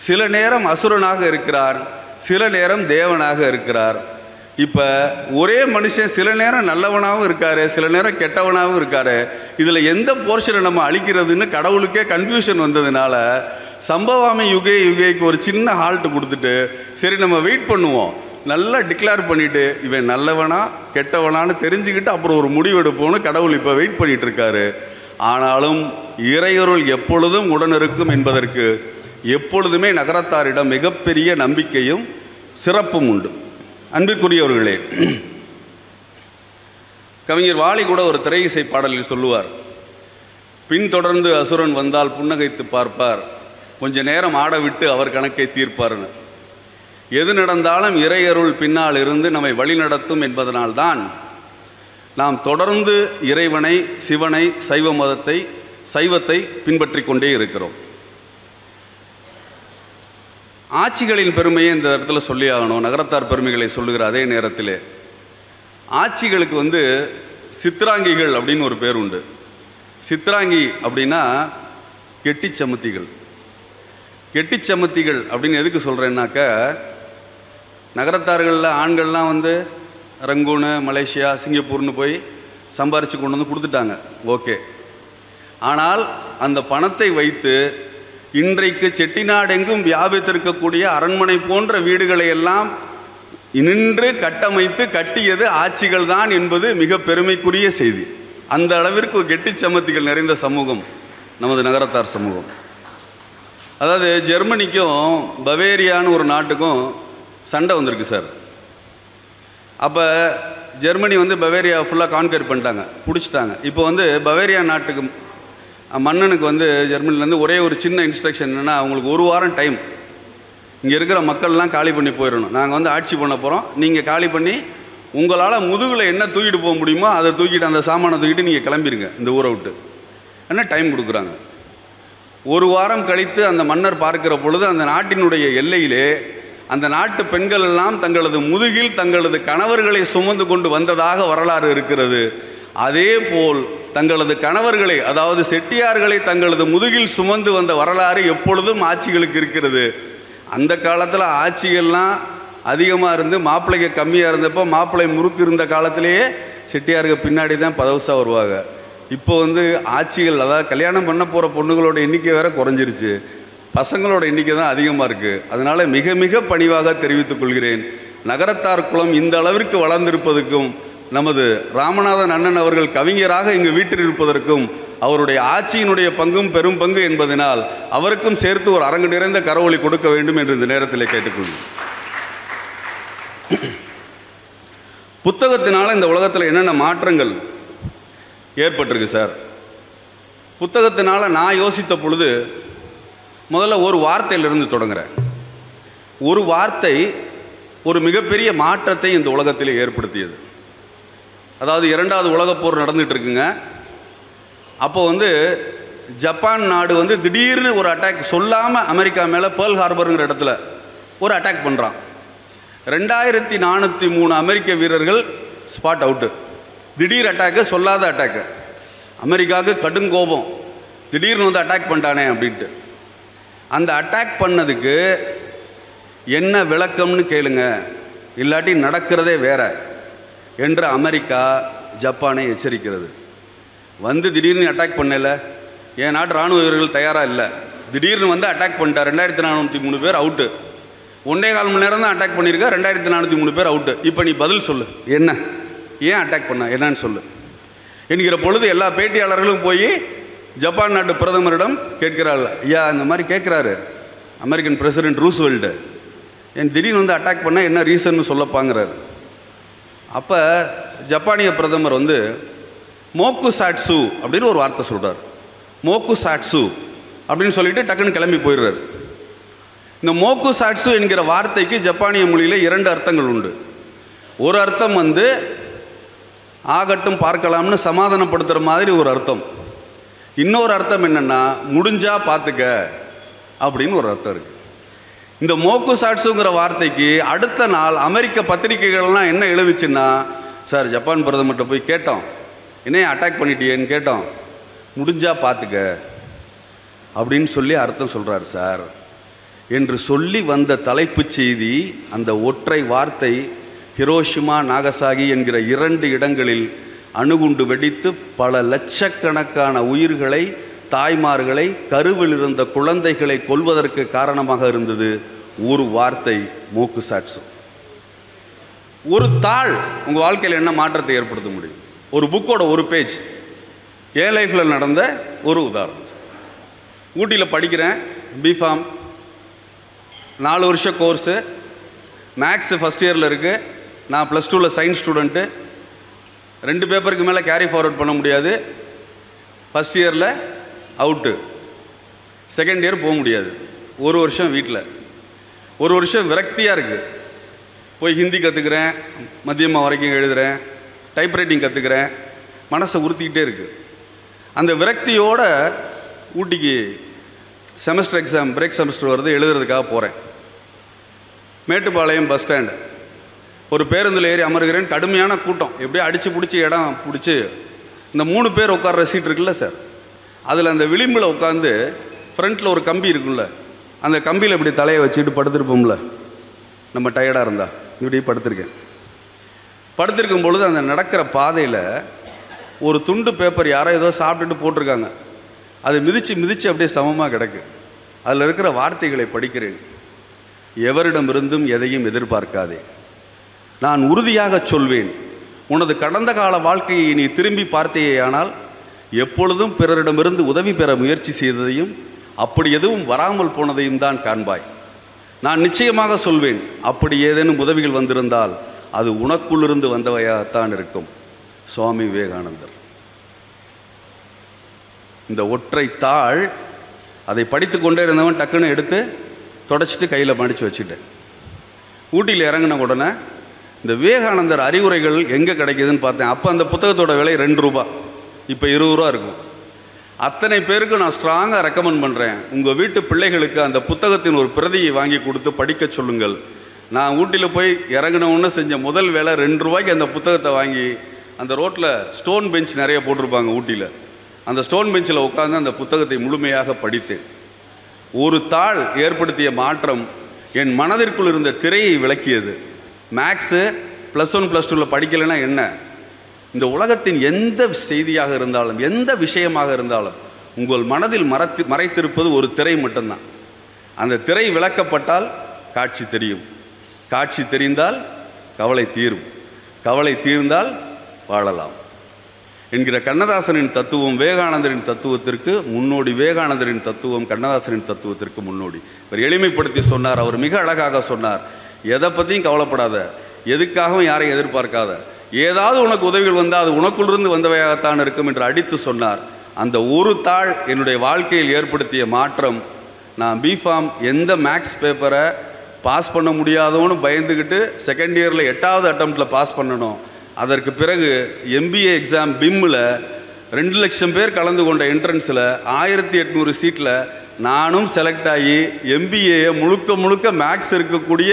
சில நேரம் அசுரனாக இருக்கிறார், சில நேரம் தேவனாக இருக்கிறார். இப்போ ஒரே மனுஷன் சில நேரம் நல்லவனாகவும் இருக்காரு, சில நேரம் கெட்டவனாகவும் இருக்காரு. இதில் எந்த போர்ஷனை நம்ம அழிக்கிறதுன்னு கடவுளுக்கே கன்ஃபியூஷன் வந்ததுனால சம்பவாமி யுகே யுகேக்கு ஒரு சின்ன ஹால்ட்டு கொடுத்துட்டு, சரி நம்ம வெயிட் பண்ணுவோம், நல்லா டிக்ளேர் பண்ணிவிட்டு இவன் நல்லவனா கெட்டவனான்னு தெரிஞ்சுக்கிட்டு அப்புறம் ஒரு முடிவெடுப்போன்னு கடவுள் இப்போ வெயிட் பண்ணிகிட்டு இருக்காரு. ஆனாலும் இறையருள் எப்பொழுதும் உடனிருக்கும் என்பதற்கு எப்பொழுதுமே நகரத்தாரிடம் மிகப்பெரிய நம்பிக்கையும் சிறப்பும் உண்டு. அன்பிற்குரியவர்களே, கவிஞர் வாலி கூட ஒரு திரை இசை பாடலில் சொல்லுவார், பின்தொடர்ந்து அசுரன் வந்தால் புன்னகைத்து பார்ப்பார், கொஞ்ச நேரம் ஆட விட்டு அவர் கணக்கை தீர்ப்பார்னு. எது நடந்தாலும் இறையருள் பின்னால் இருந்து நம்மை வழிநடத்தும் என்பதனால்தான் நாம் தொடர்ந்து இறைவனை, சிவனை, சைவத்தை பின்பற்றி கொண்டே இருக்கிறோம். ஆட்சிகளின் பெருமையை இந்த இடத்துல சொல்லி ஆகணும். நகரத்தார் பெருமைகளை சொல்லுகிற அதே நேரத்தில் ஆட்சிகளுக்கு சித்ராங்கிகள் அப்படின்னு ஒரு பேர் உண்டு. சித்ராங்கி அப்படின்னா கெட்டிச்சமத்திகள். கெட்டிச்சமத்திகள் அப்படின்னு எதுக்கு சொல்கிறேன்னாக்க, நகரத்தார்களில் ஆண்கள்லாம் ரங்கூனு, மலேசியா, சிங்கப்பூர்னு போய் சம்பாரித்து கொண்டு வந்து கொடுத்துட்டாங்க, ஓகே. ஆனால் அந்த பணத்தை வைத்து இன்றைக்கு செட்டிநாடெங்கும் வியாபித்திருக்கக்கூடிய அரண்மனை போன்ற வீடுகளை எல்லாம் நின்று கட்டமைத்து கட்டியது ஆட்சிகள் தான் என்பது மிக பெருமைக்குரிய செய்தி. அந்த அளவிற்கு கெட்டிச்சமத்திகள் நிறைந்த சமூகம் நமது நகரத்தார் சமூகம். அதாவது ஜெர்மனிக்கும் பவேரியான்னு ஒரு நாட்டுக்கும் சண்டை வந்திருக்கு சார். அப்போ ஜெர்மனி பவேரியா ஃபுல்லாக கான்கர் பண்ணிட்டாங்க, பிடிச்சிட்டாங்க. இப்போ பவேரியா நாட்டுக்கு மன்னனுக்கு ஜெர்மனிலேருந்து ஒரே ஒரு சின்ன இன்ஸ்ட்ரக்ஷன் என்னென்னா, அவங்களுக்கு ஒரு வாரம் டைம், இங்கே இருக்கிற மக்கள்லாம் காலி பண்ணி போயிடணும், நாங்கள் ஆட்சி பண்ண போகிறோம், நீங்கள் காலி பண்ணி உங்களால் முதுகில் என்ன தூக்கிட்டு போக முடியுமோ அதை தூக்கிட்டு, அந்த சாமானை தூக்கிட்டு நீங்கள் கிளம்பிடுங்க இந்த ஊரை விட்டு என்ன டைம் கொடுக்குறாங்க. ஒரு வாரம் கழித்து அந்த மன்னர் பார்க்கிற பொழுது அந்த நாட்டினுடைய எல்லையிலே அந்த நாட்டு பெண்கள் எல்லாம் தங்களது முதுகில் தங்களது கணவர்களை சுமந்து கொண்டு வந்ததாக வரலாறு இருக்கிறது. அதே போல் தங்களது கணவர்களை, அதாவது செட்டியார்களை தங்களது முதுகில் சுமந்து வந்த வரலாறு எப்பொழுதும் ஆட்சிகளுக்கு இருக்கிறது. அந்த காலத்தில் ஆட்சிகள்லாம் அதிகமாக இருந்து மாப்பிள்ளைக்கு கம்மியாக இருந்தப்போ, மாப்பிள்ளை முறுக்கு இருந்த காலத்திலேயே செட்டியாருக்கு பின்னாடி தான் பதவிசாக வருவாங்க. இப்போ ஆட்சிகள், அதாவது கல்யாணம் பண்ண போகிற பொண்ணுகளோட எண்ணிக்கை வேற குறைஞ்சிருச்சு, பசங்களோட எண்ணிக்கை தான் அதிகமாக இருக்குது. அதனால் மிக மிக பணிவாக தெரிவித்துக் கொள்கிறேன், நகரத்தார் குலம் இந்த அளவிற்கு வளர்ந்திருப்பதற்கும், நமது ராமநாதன் அண்ணன் அவர்கள் கவிஞராக இங்கு வீற்றிருப்பதற்கும் அவருடைய ஆட்சியினுடைய பங்கும் பெரும் பங்கு என்பதனால் அவருக்கும் சேர்த்து ஒரு அரங்கு நிறைந்த கரவொலி கொடுக்க வேண்டும் என்று இந்த நேரத்தில் கேட்டுக்கொள்கிறேன். புத்தகத்தினால இந்த உலகத்தில் என்னென்ன மாற்றங்கள் ஏற்பட்டிருக்கு சார்? புத்தகத்தினால நான் யோசித்த பொழுது முதல்ல ஒரு வார்த்தையிலிருந்து தொடங்குகிறேன். ஒரு வார்த்தை ஒரு மிகப்பெரிய மாற்றத்தை இந்த உலகத்தில் ஏற்படுத்தியது. அதாவது 2வது உலகப் போர் நடந்துகிட்டு இருக்குங்க. அப்போ ஜப்பான் நாடு திடீர்னு ஒரு அட்டாக், சொல்லாமல் அமெரிக்கா மேலே பேர்ல் ஹார்பருங்கிற இடத்துல ஒரு அட்டாக் பண்ணுறான். 2403 அமெரிக்க வீரர்கள் ஸ்பாட் அவுட்டு. திடீர் அட்டாக்கு, சொல்லாத அட்டாக்கு. அமெரிக்காவுக்கு கடுங்கோபம், திடீர்னு அட்டாக் பண்ணிட்டானே அப்படின்ட்டு. அந்த அட்டாக் பண்ணதுக்கு என்ன விளக்கம்னு கேளுங்க, இல்லாட்டி நடக்கிறதே வேற என்று அமெரிக்கா ஜப்பானை எச்சரிக்கிறது. திடீர்னு அட்டாக் பண்ணல, என் நாட்டு இராணுவ வீரர்கள் தயாராக இல்லை, திடீர்னு அட்டாக் பண்ணிட்டார். 2403 பேர் அவுட்டு. 1.25 மணி நேரம் தான் அட்டாக் பண்ணியிருக்கா, 2403 பேர் அவுட்டு. இப்போ நீ பதில் சொல்லு, என்ன, ஏன் அட்டாக் பண்ண, என்னன்னு சொல்லு என்கிற பொழுது எல்லா பேட்டியாளர்களும் போய் ஜப்பான் நாட்டு பிரதமரிடம் கேட்கிறார்கள். ஐயா, இந்த மாதிரி கேட்குறாரு அமெரிக்கன் பிரசிடென்ட் ரூஸ்வெல்ட், என் திடீர்னு அட்டாக் பண்ண என்ன ரீசன் சொல்லப்பாங்கிறார். அப்போ ஜப்பானிய பிரதமர் மோக்கு சாட்சு அப்படின்னு ஒரு வார்த்தை சொல்கிறார். மோக்கு சாட்சு அப்படின்னு சொல்லிட்டு டக்குன்னு கிளம்பி போயிடுறார். இந்த மோக்கு சாட்சு என்கிற வார்த்தைக்கு ஜப்பானிய மொழியில் 2 அர்த்தங்கள் உண்டு. ஒரு அர்த்தம் ஆகட்டும் பார்க்கலாம்னு சமாதானப்படுத்துகிற மாதிரி ஒரு அர்த்தம். இன்னொரு அர்த்தம் என்னென்னா, முடிஞ்சா பார்த்துக்க அப்படின்னு ஒரு அர்த்தம் இருக்குது. இந்த மோக்கு சாட்சுங்கிற வார்த்தைக்கு அடுத்த நாள் அமெரிக்க பத்திரிகைகள்லாம் என்ன எழுதுச்சுன்னா, சார் ஜப்பான் பிரதமர்கிட்ட போய் கேட்டோம், என்னைய அட்டாக் பண்ணிட்டியேன்னு கேட்டோம், முடிஞ்சா பார்த்துக்க அப்படின்னு சொல்லி அர்த்தம் சொல்கிறார் சார் என்று சொல்லி வந்த தலைப்புச் செய்தி. அந்த ஒற்றை வார்த்தை ஹிரோஷிமா, நாகசாகி என்கிற 2 இடங்களில் அணுகுண்டு வெடித்து பல லட்சக்கணக்கான உயிர்களை, தாய்மார்களை, கருவில் இருந்த குழந்தைகளை கொல்வதற்கு காரணமாக இருந்தது ஒரு வார்த்தை, மோக்கு சாட்சு. ஒரு தாள் உங்கள் வாழ்க்கையில் என்ன மாற்றத்தை ஏற்படுத்த முடியும்? ஒரு புக்கோட ஒரு பேஜ். என் லைஃப்பில் நடந்த ஒரு உதாரணம். ஊட்டியில் படிக்கிறேன், பிஃபார்ம், 4 வருஷம் கோர்ஸு, மேக்ஸு ஃபஸ்ட் இயரில் இருக்குது. நான் +2 ப்ளஸ் 2 சயின்ஸ் ஸ்டூடெண்ட்டு. 2 பேப்பருக்கு மேலே கேரி ஃபார்வர்ட் பண்ண முடியாது. ஃபஸ்ட் இயரில் அவுட்டு, செகண்ட் இயர் போக முடியாது. 1 வருஷம் வீட்டில், 1 வருஷம் விரக்தியாக இருக்குது. போய் ஹிந்தி கற்றுக்கிறேன், மத்தியமாக வரைக்கும் எழுதுகிறேன், டைப்ரைட்டிங் கற்றுக்கிறேன், மனசை உறுத்திக்கிட்டே இருக்குது. அந்த விரக்தியோட ஊட்டிக்கு செமஸ்டர் எக்ஸாம், பிரேக் செமஸ்டர் வருது, எழுதுறதுக்காக போகிறேன். மேட்டுப்பாளையம் பஸ் ஸ்டாண்டு, ஒரு பேருந்தில் ஏறி அமர்கிறேன். கடுமையான கூட்டம், எப்படியோ அடித்து பிடிச்சி இடம் பிடிச்சி இந்த 3 பேர் உட்கார்ற சீட் இருக்குல்ல சார், அதில் அந்த விளிம்பில் உட்காந்து ஃப்ரண்ட்டில் ஒரு கம்பி இருக்குல்ல, அந்த கம்பியில் இப்படி தலையை வச்சுக்கிட்டு படுத்துருப்போம்ல, நம்ம டயர்டாக இருந்தால் இப்படி படுத்திருக்கேன். படுத்திருக்கும் பொழுது அந்த நடக்கிற பாதையில் ஒரு துண்டு பேப்பர் யாரோ ஏதோ சாப்பிட்டுட்டு போட்டிருக்காங்க. அது மிதித்து அப்படியே சமமாக கிடக்கு. அதில் இருக்கிற வார்த்தைகளை படிக்கிறேன். எவரிடமிருந்தும் எதையும் எதிர்பார்க்காதே, நான் உறுதியாக சொல்வேன், உனது கடந்த கால வாழ்க்கையை நீ திரும்பி பார்த்தேயானால் எப்பொழுதும் பிறரிடமிருந்து உதவி பெற முயற்சி செய்ததையும் அப்படி எதுவும் வராமல் போனதையும் தான் காண்பாய். நான் நிச்சயமாக சொல்வேன், அப்படி ஏதேனும் உதவிகள் வந்திருந்தால் அது உனக்குள்ளிருந்து வந்தவையாகத்தான் இருக்கும். சுவாமி விவேகானந்தர். இந்த ஒற்றை தாள், அதை படித்து கொண்டே இருந்தவன் டக்குன்னு எடுத்து தொடச்சிட்டு கையில் மடித்து வச்சுட்டேன். ஊட்டியில் இறங்கின உடனே இந்த விவேகானந்தர் அறிவுரைகள் எங்கே கிடைக்கிதுன்னு பார்த்தேன். அப்போ அந்த புத்தகத்தோட விலை 2 ரூபா, இப்போ 20 ரூபா இருக்கும். அத்தனை பேருக்கு நான் ஸ்ட்ராங்காக ரெக்கமெண்ட் பண்ணுறேன், உங்கள் வீட்டு பிள்ளைகளுக்கு அந்த புத்தகத்தின் ஒரு பிரதியை வாங்கி கொடுத்து படிக்க சொல்லுங்கள். நான் ஊட்டியில் போய் இறங்கினவுன்னு செஞ்ச முதல் வேலை 2 ரூபாய்க்கு அந்த புத்தகத்தை வாங்கி, அந்த ரோட்டில் ஸ்டோன் பெஞ்ச் நிறைய போட்டிருப்பாங்க ஊட்டியில், அந்த ஸ்டோன் பெஞ்சில் உட்காந்து அந்த புத்தகத்தை முழுமையாக படித்தேன். ஒரு தாள் ஏற்படுத்திய மாற்றம் என் மனதிற்குள் இருந்த திரையை விளக்கியது. மேக்ஸு +1 +2 படிக்கலைன்னா என்ன? இந்த உலகத்தின் எந்த செய்தியாக இருந்தாலும், எந்த விஷயமாக இருந்தாலும் உங்கள் மனதில் மறைத்திருப்பது ஒரு திரை மட்டும்தான். அந்த திரை விளக்கப்பட்டால் காட்சி தெரியும், காட்சி தெரிந்தால் கவலை தீரும், கவலை தீர்ந்தால் வாழலாம் என்கிற கண்ணதாசனின் தத்துவம் விவேகானந்தரின் தத்துவத்திற்கு முன்னோடி. விவேகானந்தரின் தத்துவம் கண்ணதாசனின் தத்துவத்திற்கு முன்னோடி. இவர் எளிமைப்படுத்தி சொன்னார். அவர் மிக அழகாக சொன்னார், எதை பற்றியும் கவலைப்படாத, எதுக்காகவும் யாரையும் எதிர்பார்க்காத, ஏதாவது உனக்கு உதவிகள் வந்தால் அது உனக்குள்ளிருந்து வந்தவையாகத்தான் இருக்கும் என்று அடித்து சொன்னார். அந்த ஒரு தாள் என்னுடைய வாழ்க்கையில் ஏற்படுத்திய மாற்றம். நான் பிஃபார்ம் எந்த மேக்ஸ் பேப்பரை பாஸ் பண்ண முடியாதோன்னு பயந்துக்கிட்டு செகண்ட் இயரில் 8வது அட்டம்ப்டில் பாஸ் பண்ணணும். அதற்கு பிறகு MBA எக்ஸாம் பிம்மில் 2 லட்சம் பேர் கலந்து கொண்ட என்ட்ரன்ஸில் 1800 சீட்டில் நானும் செலக்ட் ஆகி MBAயை முழுக்க மேக்ஸ் இருக்கக்கூடிய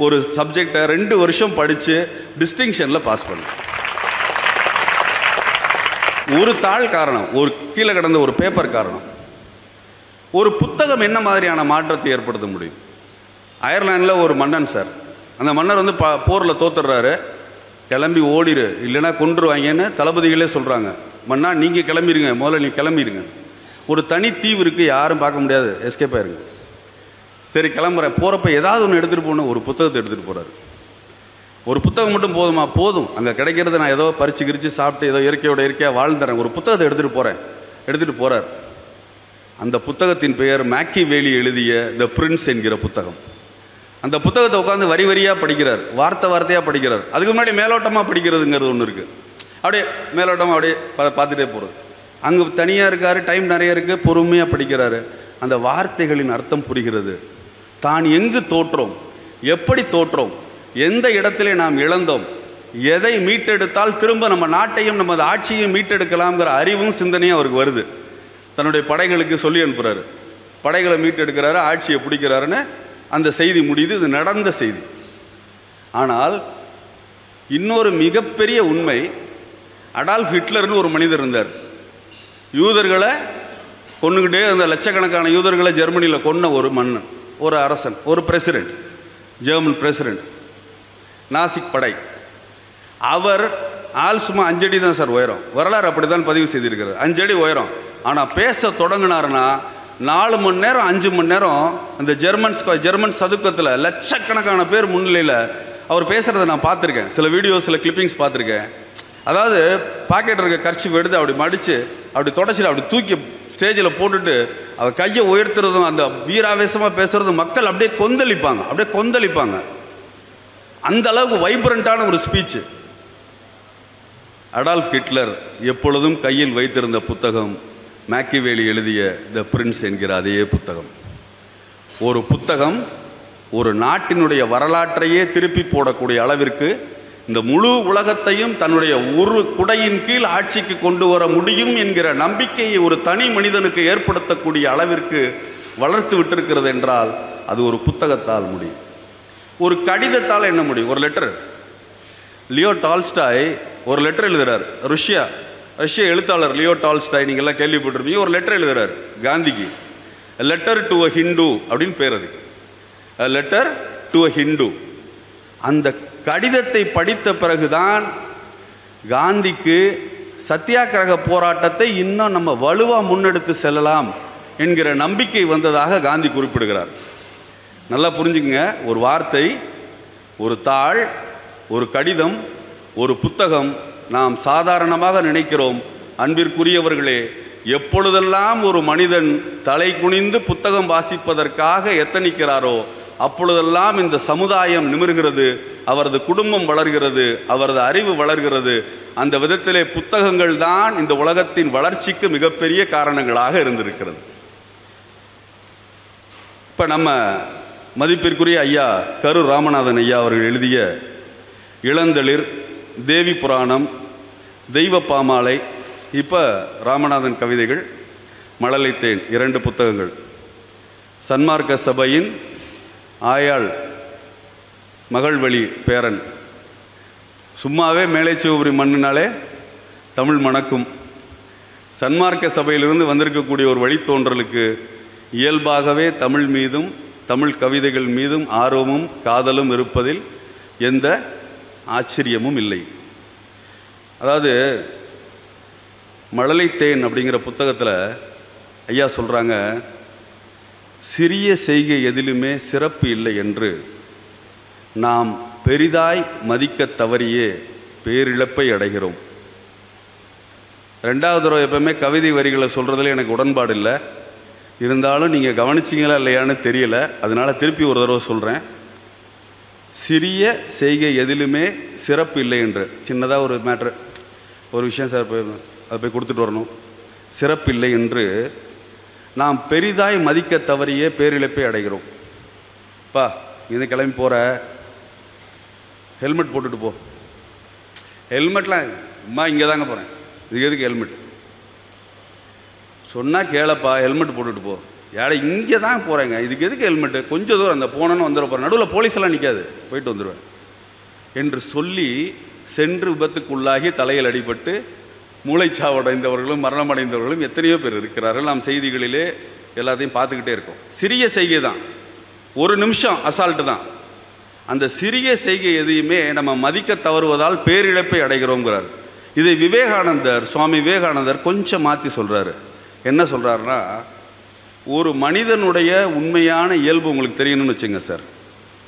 ஒரு சப்ஜெக்டை 2 வருஷம் படித்து டிஸ்டிங்ஷனில் பாஸ் பண்ணேன். ஒரு தாள் காரணம், ஒரு கீழே கிடந்த ஒரு பேப்பர் காரணம். ஒரு புத்தகம் என்ன மாதிரியான மாற்றத்தை ஏற்படுத்த முடியும்? அயர்லாண்டில் ஒரு மன்னன் சார், அந்த மன்னர் வந்து போரில் தோத்துடுறாரு. கிளம்பி ஓடிரு, இல்லைன்னா கொன்றுவாங்கன்னு தளபதிகளே சொல்கிறாங்க. மன்னா நீங்கள் கிளம்பிடுங்க, முதல்ல நீ கிளம்பிடுங்க. ஒரு தனி தீவு இருக்குது, யாரும் பார்க்க முடியாது, எஸ்கேப் ஆயிருங்க. சரி கிளம்புறேன். போகிறப்ப ஏதாவது ஒன்று எடுத்துகிட்டு போகணும். ஒரு புத்தகத்தை எடுத்துகிட்டு போகிறாரு. ஒரு புத்தகம் மட்டும் போதுமா? போதும், அங்கே கிடைக்கிறத நான் ஏதோ பறிச்சு கிரிச்சு சாப்பிட்டு ஏதோ இயற்கையாக வாழ்ந்துறேன். ஒரு புத்தகத்தை எடுத்துகிட்டு போகிறார். அந்த புத்தகத்தின் பெயர் மேக்கியவேலி எழுதிய த பிரின்ஸ் என்கிற புத்தகம். அந்த புத்தகத்தை உட்காந்து வரி வரியாக படிக்கிறார், வார்த்தையாக படிக்கிறார். அதுக்கு முன்னாடி மேலோட்டமாக படிக்கிறதுங்கிறது ஒன்று இருக்குது. அப்படியே மேலோட்டமாக அப்படியே பார்த்துட்டே போகிறது. அங்கே தனியாக இருக்கார், டைம் நிறைய இருக்குது, பொறுமையாக படிக்கிறாரு. அந்த வார்த்தைகளின் அர்த்தம் புரிகிறது. தான் எங்கு தோற்றோம், எப்படி தோற்றோம், எந்த இடத்திலே நாம் இழந்தோம், எதை மீட்டெடுத்தால் திரும்ப நம்ம நாட்டையும் நமது ஆட்சியும் மீட்டெடுக்கலாம்ங்கிற அறிவும் சிந்தனையும் அவருக்கு வருது. தன்னுடைய படைகளுக்கு சொல்லி அனுப்புகிறாரு. படைகளை மீட்டெடுக்கிறாரு, ஆட்சியை பிடிக்கிறாருன்னு அந்த செய்தி முடியுது. இது நடந்த செய்தி. ஆனால் இன்னொரு மிகப்பெரிய உண்மை, அடால்ஃப் ஹிட்லர்னு ஒரு மனிதர் இருந்தார். யூதர்களை கொன்னுக்கிட்டே அந்த லட்சக்கணக்கான யூதர்களை ஜெர்மனியில் கொன்ன ஒரு மன்னன், ஒரு அரசன், ஒரு பிரசிடெண்ட், ஜெர்மன் பிரசிடெண்ட், நாசிக் படை. அவர் ஆள் சும்மா 5 அடி தான் சார் உயரம். வரலாறு அப்படி தான் பதிவு செய்திருக்கிறார், 5 அடி உயரம். ஆனால் பேச தொடங்கினார்னா 4 மணி நேரம் 5 மணி நேரம் அந்த ஜெர்மன் சதுக்கத்தில் லட்சக்கணக்கான பேர் முன்னிலையில் அவர் பேசுகிறத நான் பார்த்துருக்கேன், சில வீடியோஸ் சில கிளிப்பிங்ஸ் பார்த்துருக்கேன். அதாவது பாக்கெட் இருக்க கர்ச்சிப் எடுத்து அப்படி மடித்து அப்படி தொடச்சிட்டு அப்படி தூக்கி ஸ்டேஜில் போட்டுட்டு அவர் கையை உயர்த்துறதும் அந்த வீராவேசமாக பேசுகிறதும் மக்கள் அப்படியே கொந்தளிப்பாங்க. அந்த அளவுக்கு வைப்ரண்ட்டான ஒரு ஸ்பீச்சு. அடால்ஃப் ஹிட்லர் எப்பொழுதும் கையில் வைத்திருந்த புத்தகம் மேக்கிவேலி எழுதிய த பிரின்ஸ் என்கிற அதே புத்தகம். ஒரு புத்தகம் ஒரு நாட்டினுடைய வரலாற்றையே திருப்பி போடக்கூடிய அளவிற்கு இந்த முழு உலகத்தையும் தன்னுடைய ஒரு குடையின் கீழ் ஆட்சிக்கு கொண்டு வர முடியும் என்கிற நம்பிக்கையை ஒரு தனி மனிதனுக்கு ஏற்படுத்தக்கூடிய அளவிற்கு வளர்த்து விட்டிருக்கிறது என்றால் அது ஒரு புத்தகத்தால் முடியும். ஒரு கடிதத்தால் என்ன முடியும்? ஒரு லெட்டர். லியோ டால்ஸ்டாய் ஒரு லெட்டர் எழுதுறார். ரஷ்ய எழுத்தாளர் லியோ டால்ஸ்டாய், நீங்கள்லாம் கேள்விப்பட்டிருப்பீங்க. ஒரு லெட்டர் எழுதுறாரு காந்திக்கு. லெட்டர் டு அ ஹிந்து அப்படின்னு பேர். அது லெட்டர் டு அ ஹிந்து. அந்த கடிதத்தை படித்த பிறகுதான் காந்திக்கு சத்தியாகிரக போராட்டத்தை இன்னும் நம்ம வலுவாக முன்னெடுத்து செல்லலாம் என்கிற நம்பிக்கை வந்ததாக காந்தி குறிப்பிடுகிறார். நல்லா புரிஞ்சுங்க, ஒரு வார்த்தை, ஒரு தாள், ஒரு கடிதம், ஒரு புத்தகம் நாம் சாதாரணமாக நினைக்கிறோம். அன்பிற்குரியவர்களே, எப்பொழுதெல்லாம் ஒரு மனிதன் தலை குனிந்து புத்தகம் வாசிப்பதற்காக எத்தனிக்கிறாரோ அப்பொழுதெல்லாம் இந்த சமுதாயம் நிமிர்கிறது, அவரது குடும்பம் வளர்கிறது, அவரது அறிவு வளர்கிறது. அந்த விதத்திலே புத்தகங்கள் தான் இந்த உலகத்தின் வளர்ச்சிக்கு மிகப்பெரிய காரணங்களாக இருந்திருக்கிறது. இப்போ நம்ம மதிப்பிற்குரிய ஐயா கரு ராமநாதன் ஐயா அவர்கள் எழுதிய இளந்தளிர், தேவி புராணம், தெய்வ பாமாலை, இப்போ ராமநாதன் கவிதைகள், மழலைத்தேன் 2 புத்தகங்கள். சன்மார்க்க சபையின் ஆயாள் மகள்வழி பேரன். சும்மாவே மேலை சிவபுரி மண்ணினாலே தமிழ் மணக்கும். சன்மார்க்க சபையிலிருந்து வந்திருக்கக்கூடிய ஒரு வழித்தோன்றலுக்கு இயல்பாகவே தமிழ் மீதும் தமிழ் கவிதைகள் மீதும் ஆர்வமும் காதலும் இருப்பதில் எந்த ஆச்சரியமும் இல்லை. அதாவது மழலைத்தேன் அப்படிங்கிற புத்தகத்தில் ஐயா சொல்கிறாங்க, சிறிய செய்கை எதிலுமே சிறப்பு இல்லை என்று நாம் பெரிதாய் மதிக்க தவறியே பேரிழப்பை அடைகிறோம். 2வது தடவை எப்பவுமே கவிதை வரிகளை சொல்கிறதுல எனக்கு உடன்பாடு இல்லை. இருந்தாலும் நீங்கள் கவனிச்சிங்களா இல்லையான்னு தெரியல, அதனால் திருப்பி ஒரு தடவை சொல்கிறேன். சிறிய செய்கை எதிலுமே சிறப்பு இல்லை என்று. சின்னதாக ஒரு மேட்ரு, ஒரு விஷயம் சார் அதை போய் கொடுத்துட்டு வரணும், சிறப்பு இல்லை என்று நாம் பெரிதாய் மதிக்க தவறியே பேரிழப்பை அடைகிறோம். பா இது கிளம்பி போகிற, ஹெல்மெட் போட்டுட்டு போ. ஹெல்மெட்லாம் அம்மா இங்கே தாங்க போகிறேன், இது எதுக்கு ஹெல்மெட் சொன்னால் கேளப்பா, ஹெல்மெட் போட்டுட்டு போ. யாரை இங்கே தான் போகிறேங்க, இதுக்கு எதுக்கு ஹெல்மெட்டு, கொஞ்சம் தூரம் அந்த போனோன்னு வந்துட போகிறேன், நடுவில் போலீஸெல்லாம் நிற்காது, போயிட்டு வந்துடுவேன் என்று சொல்லி சென்று விபத்துக்குள்ளாகி தலையில் அடிபட்டு மூளைச்சாவடைந்தவர்களும் மரணமடைந்தவர்களும் எத்தனையோ பேர் இருக்கிறார்கள். நாம் செய்திகளிலே எல்லாத்தையும் பார்த்துக்கிட்டே இருக்கோம். சிறிய செய்கை தான், ஒரு நிமிஷம் அசால்ட்டு தான். அந்த சிறிய செய்கை எதையுமே நம்ம மதிக்க தவறுவதால் பேரிழப்பை அடைகிறோங்கிறார். இதை விவேகானந்தர், சுவாமி விவேகானந்தர் கொஞ்சம் மாற்றி சொல்கிறாரு. என்ன சொல்கிறாருன்னா, ஒரு மனிதனுடைய உண்மையான இயல்பு உங்களுக்கு தெரியணும்னு வச்சுங்க சார்.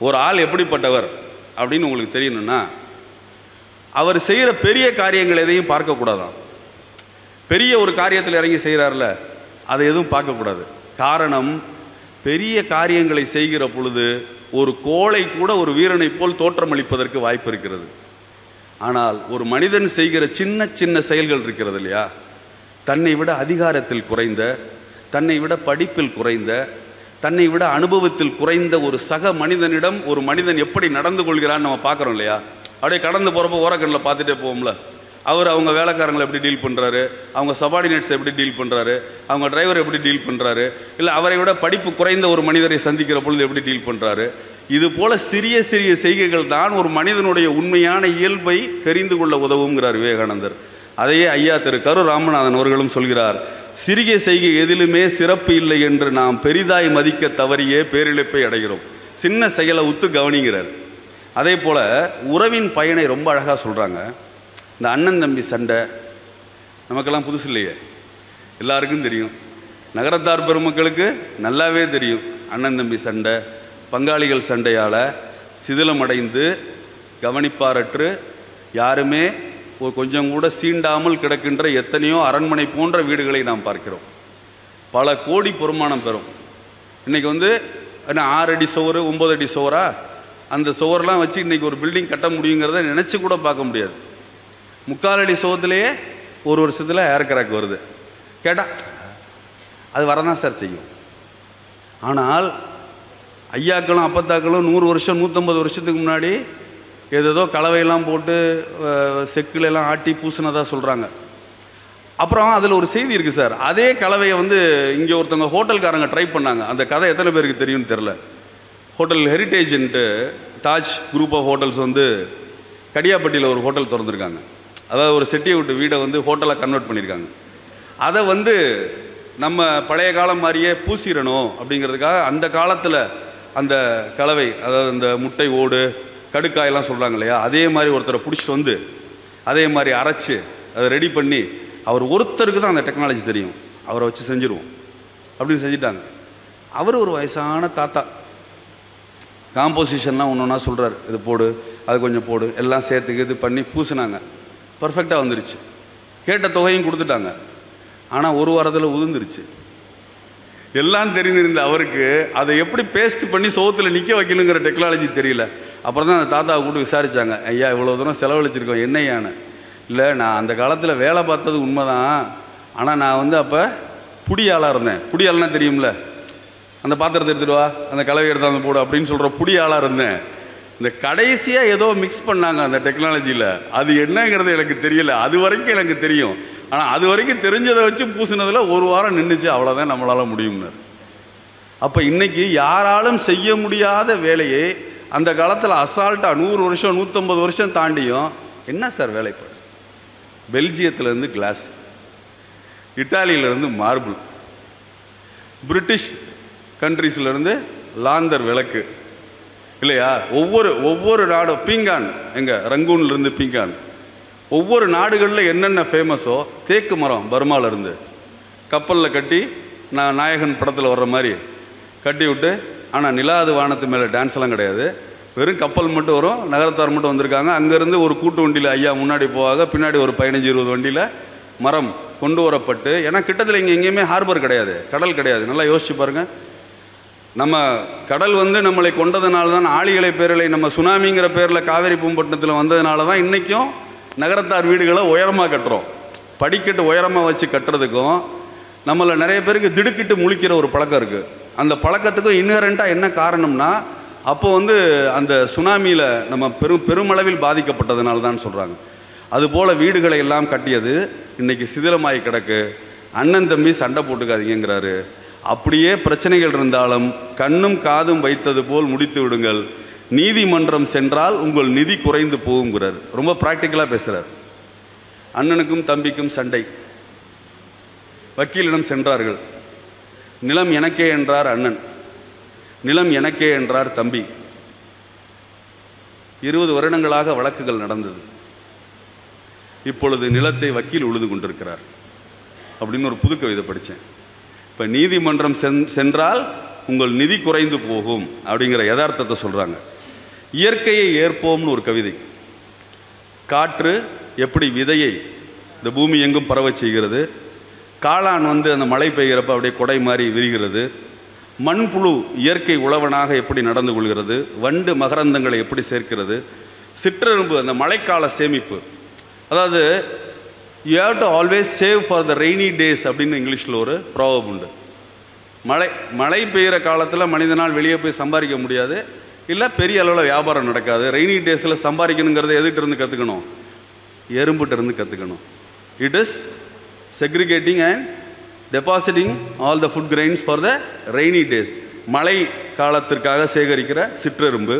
ஒரு ஆள் எப்படிப்பட்டவர் அப்படின்னு உங்களுக்கு தெரியணும்னா, அவர் செய்கிற பெரிய காரியங்கள் எதையும் பார்க்கக்கூடாதான். பெரிய ஒரு காரியத்தில் இறங்கி செய்கிறார்ல, அதை எதுவும் பார்க்கக்கூடாது. காரணம், பெரிய காரியங்களை செய்கிற பொழுது ஒரு கோளை கூட ஒரு வீரனை போல் தோற்றமளிப்பதற்கு வாய்ப்பு இருக்கிறது. ஆனால் ஒரு மனிதன் செய்கிற சின்ன சின்ன செயல்கள் இருக்கிறது இல்லையா, தன்னை விட அதிகாரத்தில் குறைந்த, தன்னை விட படிப்பில் குறைந்த, தன்னை விட அனுபவத்தில் குறைந்த ஒரு சக மனிதனிடம் ஒரு மனிதன் எப்படி நடந்து கொள்கிறான்னு நம்ம பார்க்குறோம் இல்லையா. அப்படியே கடந்து போகிறப்போ ஓரக்கண்ணில் பார்த்துட்டே போவோம்ல. அவங்க வேலைக்காரங்களை எப்படி டீல் பண்ணுறாரு, அவங்க சபார்டினேட்ஸ் எப்படி டீல் பண்ணுறாரு, அவங்க டிரைவர் எப்படி டீல் பண்ணுறாரு, இல்லை அவரை விட படிப்பு குறைந்த ஒரு மனிதரை சந்திக்கிற பொழுது எப்படி டீல் பண்ணுறாரு. இது போல் சிறிய சிறிய செய்கைகள் தான் ஒரு மனிதனுடைய உண்மையான இயல்பை தெரிந்து கொள்ள உதவுங்கிறார் விவேகானந்தர். அதையே ஐயா திரு கரு ராமநாதன் அவர்களும் சொல்கிறார். சிறிய செய்கை எதிலுமே சிறப்பு இல்லை என்று நாம் பெரிதாய் மதிக்க தவறியே பேரிழப்பை அடைகிறோம். சின்ன செயலை உத்து கவனிங்கிறார். அதே போல் உறவின் பயனை ரொம்ப அழகாக சொல்கிறாங்க. இந்த அண்ணன் தம்பி சண்டை நமக்கெல்லாம் புதுசு இல்லையே, எல்லாருக்கும் தெரியும். நகரத்தார் பெருமக்களுக்கு நல்லாவே தெரியும். அண்ணன் தம்பி சண்டை, பங்காளிகள் சண்டையால் சிதிலமடைந்து கவனிப்பாரற்று யாருமே ஒரு கொஞ்சம் கூட சீண்டாமல் கிடக்கின்ற எத்தனையோ அரண்மனை போன்ற வீடுகளை நாம் பார்க்கிறோம். பல கோடி பொறுமானம் பெறும். இன்றைக்கி வந்து என்ன 6 அடி சுவர் 9 அடி சுவரா, அந்த சுவரெலாம் வச்சு இன்றைக்கி ஒரு பில்டிங் கட்ட முடியுங்கிறத நினச்சி கூட பார்க்க முடியாது. 3/4 அடி சுவத்துலேயே ஒரு வருஷத்தில் ஏர் கிராக் வருது. கேட்டால் அது வரதான் சார் செய்யும். ஆனால் ஐயாக்களும் அப்பத்தாக்களும் 100 வருஷம் 150 வருஷத்துக்கு முன்னாடி ஏதேதோ கலவையெல்லாம் போட்டு செக்குலெல்லாம் ஆட்டி பூசினதாக சொல்கிறாங்க. அப்புறம் அதில் ஒரு செய்தி இருக்குது சார். அதே கலவையை வந்து இங்கே ஒருத்தவங்க ஹோட்டல்காரங்க ட்ரை பண்ணாங்க. அந்த கதை எத்தனை பேருக்கு தெரியும்னு தெரில. ஹோட்டல் ஹெரிட்டேஜ்ன்ட்டு தாஜ் குரூப் ஆஃப் ஹோட்டல்ஸ் வந்து கடியாப்பட்டியில் ஒரு ஹோட்டல் திறந்துருக்காங்க. அதாவது ஒரு செட்டியை விட்டு வீடை வந்து ஹோட்டலாக கன்வெர்ட் பண்ணியிருக்காங்க. அதை வந்து நம்ம பழைய காலம் மாதிரியே பூசிடணும் அப்படிங்கிறதுக்காக அந்த காலத்தில் அந்த கலவை, அதாவது அந்த முட்டை ஓடு கடுக்காயெல்லாம் சொல்கிறாங்க இல்லையா, அதே மாதிரி ஒருத்தரை பிடிச்சிட்டு வந்து அதே மாதிரி அரைச்சி அதை ரெடி பண்ணி, அவர் ஒருத்தருக்கு தான் அந்த டெக்னாலஜி தெரியும், அவரை வச்சு செஞ்சுருவோம் அப்படின்னு செஞ்சுட்டாங்க. அவர் ஒரு வயசான தாத்தா. காம்போசிஷன்லாம் ஒன்று ஒன்றா சொல்கிறார், இது போடு அது கொஞ்சம் போடு எல்லாம் சேர்த்துக்கு இது பண்ணி பூசினாங்க. பர்ஃபெக்டாக வந்துருச்சு. கேட்ட தொகையும் கொடுத்துட்டாங்க. ஆனால் ஒரு வாரத்தில் உதிர்ந்துருச்சு. எல்லாம் தெரிஞ்சிருந்த அவருக்கு அதை எப்படி பேஸ்ட் பண்ணி சோத்தில் நிற்க வைக்கணுங்கிற டெக்னாலஜி தெரியல. அப்புறம் தான் அந்த தாத்தாவை கூப்பிட்டு விசாரித்தாங்க, ஐயா இவ்வளோ தூரம் செலவழிச்சிருக்கோம் என்னையான்னு. இல்லை, நான் அந்த காலத்தில் வேலை பார்த்தது உண்மைதான், ஆனால் நான் வந்து அப்போ புடியாளாக இருந்தேன். புடியாள்னா தெரியும்ல, அந்த பாத்திரத்தை எடுத்துகிட்டு வா, அந்த கலவை எடுத்தாந்து போடு அப்படின்னு சொல்கிற புடியாளாக இருந்தேன். இந்த கடைசியாக ஏதோ மிக்ஸ் பண்ணாங்க அந்த டெக்னாலஜியில், அது என்னங்கிறது எனக்கு தெரியல. அது வரைக்கும் எனக்கு தெரியும், ஆனால் அது வரைக்கும் தெரிஞ்சதை வச்சு பூசினதில் ஒரு வாரம் நின்றுச்சு, அவ்வளோதான் நம்மளால் முடியும்னார். அப்போ இன்றைக்கி யாராலும் செய்ய முடியாத வேலையை அந்த காலத்தில் அசால்ட்டாக 100 வருஷம் 150 வருஷம் தாண்டியும் என்ன சார் வேலைப்பாடு. பெல்ஜியத்திலேருந்து கிளாஸ், இட்டாலியிலேருந்து மார்பிள், பிரிட்டிஷ் கண்ட்ரீஸ்லேருந்து லாந்தர் விளக்கு இல்லையா, ஒவ்வொரு நாடும் பீங்கான், எங்கே ரங்கூன்லேருந்து பீங்கான், ஒவ்வொரு நாடுகளில் என்னென்ன ஃபேமஸோ, தேக்கு மரம் பர்மாவிலேருந்து கப்பலில் கட்டி நாயகன் படத்தில் வர்ற மாதிரி கட்டி விட்டு, ஆனால் நிலாது வானத்து மேலே டான்ஸ்லாம் கிடையாது, வெறும் கப்பல் மட்டும் வரும், நகரத்தார் மட்டும் வந்திருக்காங்க. அங்கேருந்து ஒரு கூட்டு வண்டியில் ஐயா முன்னாடி போவாங்க, பின்னாடி ஒரு 15-20 வண்டியில் மரம் கொண்டு வரப்பட்டு, ஏன்னா கிட்டத்தில் இங்கே எங்கேயுமே ஹார்பர் கிடையாது, கடல் கிடையாது. நல்லா யோசிச்சு பாருங்கள். நம்ம கடல் வந்து நம்மளை கொண்டதுனால தான், ஆழிகளை பேரலை நம்ம சுனாமிங்கிற பேரில் காவேரி பூம்பட்டினத்தில் வந்ததுனால தான் இன்றைக்கும் நகரத்தார் வீடுகளை உயரமாக கட்டுறோம். படிக்கட்டு உயரமாக வச்சு கட்டுறதுக்கும் நம்மளை நிறைய பேருக்கு திடுக்கிட்டு முழிக்கிற ஒரு பழக்கம் இருக்குது. அந்த பழக்கத்துக்கும் இன்ஹரண்ட்டாக என்ன காரணம்னா, அப்போ வந்து அந்த சுனாமியில் நம்ம பெருமளவில் பாதிக்கப்பட்டதுனால தான் சொல்கிறாங்க. அதுபோல் வீடுகளை எல்லாம் கட்டியது இன்றைக்கி சிதிலமாகி கிடக்கு. அண்ணன் தம்பி சண்டை போட்டுக்காதீங்கிறாரு. அப்படியே பிரச்சனைகள் இருந்தாலும் கண்ணும் காதும் வைத்தது போல் முடித்து விடுங்கள். நீதிமன்றம் சென்றால் உங்கள் நிதி குறைந்து போகுங்கிறார். ரொம்ப ப்ராக்டிக்கலாக பேசுகிறார். அண்ணனுக்கும் தம்பிக்கும் சண்டை, வக்கீலிடம் சென்றார்கள். நிலம் எனக்கே என்றார் அண்ணன், நிலம் எனக்கே என்றார் தம்பி. 20 வருடங்களாக வழக்குகள் நடந்தது. இப்பொழுது நிலத்தை வக்கீல் உழுது கொண்டிருக்கிறார் அப்படின்னு ஒரு புது கவிதை படித்தேன். இப்போ நீதிமன்றம் சென்றால் உங்கள் நிதி குறைந்து போகும் அப்படிங்கிற யதார்த்தத்தை சொல்கிறாங்க. இயற்கையை ஏற்போம்னு ஒரு கவிதை. காற்று எப்படி விதையை இந்த பூமி எங்கும் பரவச் செய்கிறது, காளான் வந்து அந்த மழை பெய்கிறப்ப அப்படியே கொடை மாதிரி விரிகிறது, மண்புழு இயற்கை உழவனாக எப்படி நடந்து கொள்கிறது, வண்டு மகரந்தங்களை எப்படி சேர்க்கிறது, சிற்றெரும்பு அந்த மழைக்கால சேமிப்பு. அதாவது you have to always save for the rainy days அப்படின்னு இங்கிலீஷில் ஒரு ப்ராவர்ப் உண்டு. மழை பெய்கிற காலத்தில் மனிதனால் வெளியே போய் சம்பாதிக்க முடியாது, இல்லை பெரிய அளவில் வியாபாரம் நடக்காது. ரெய்னி டேஸில் சம்பாதிக்கணுங்கிறத எதுகிட்ட இருந்து கற்றுக்கணும்? எறும்புகிட்ட இருந்து கற்றுக்கணும். It is segregating and depositing all the food grains for the rainy days. மழை காலத்திற்காக சேகரிக்கிற சிற்றெரும்பு.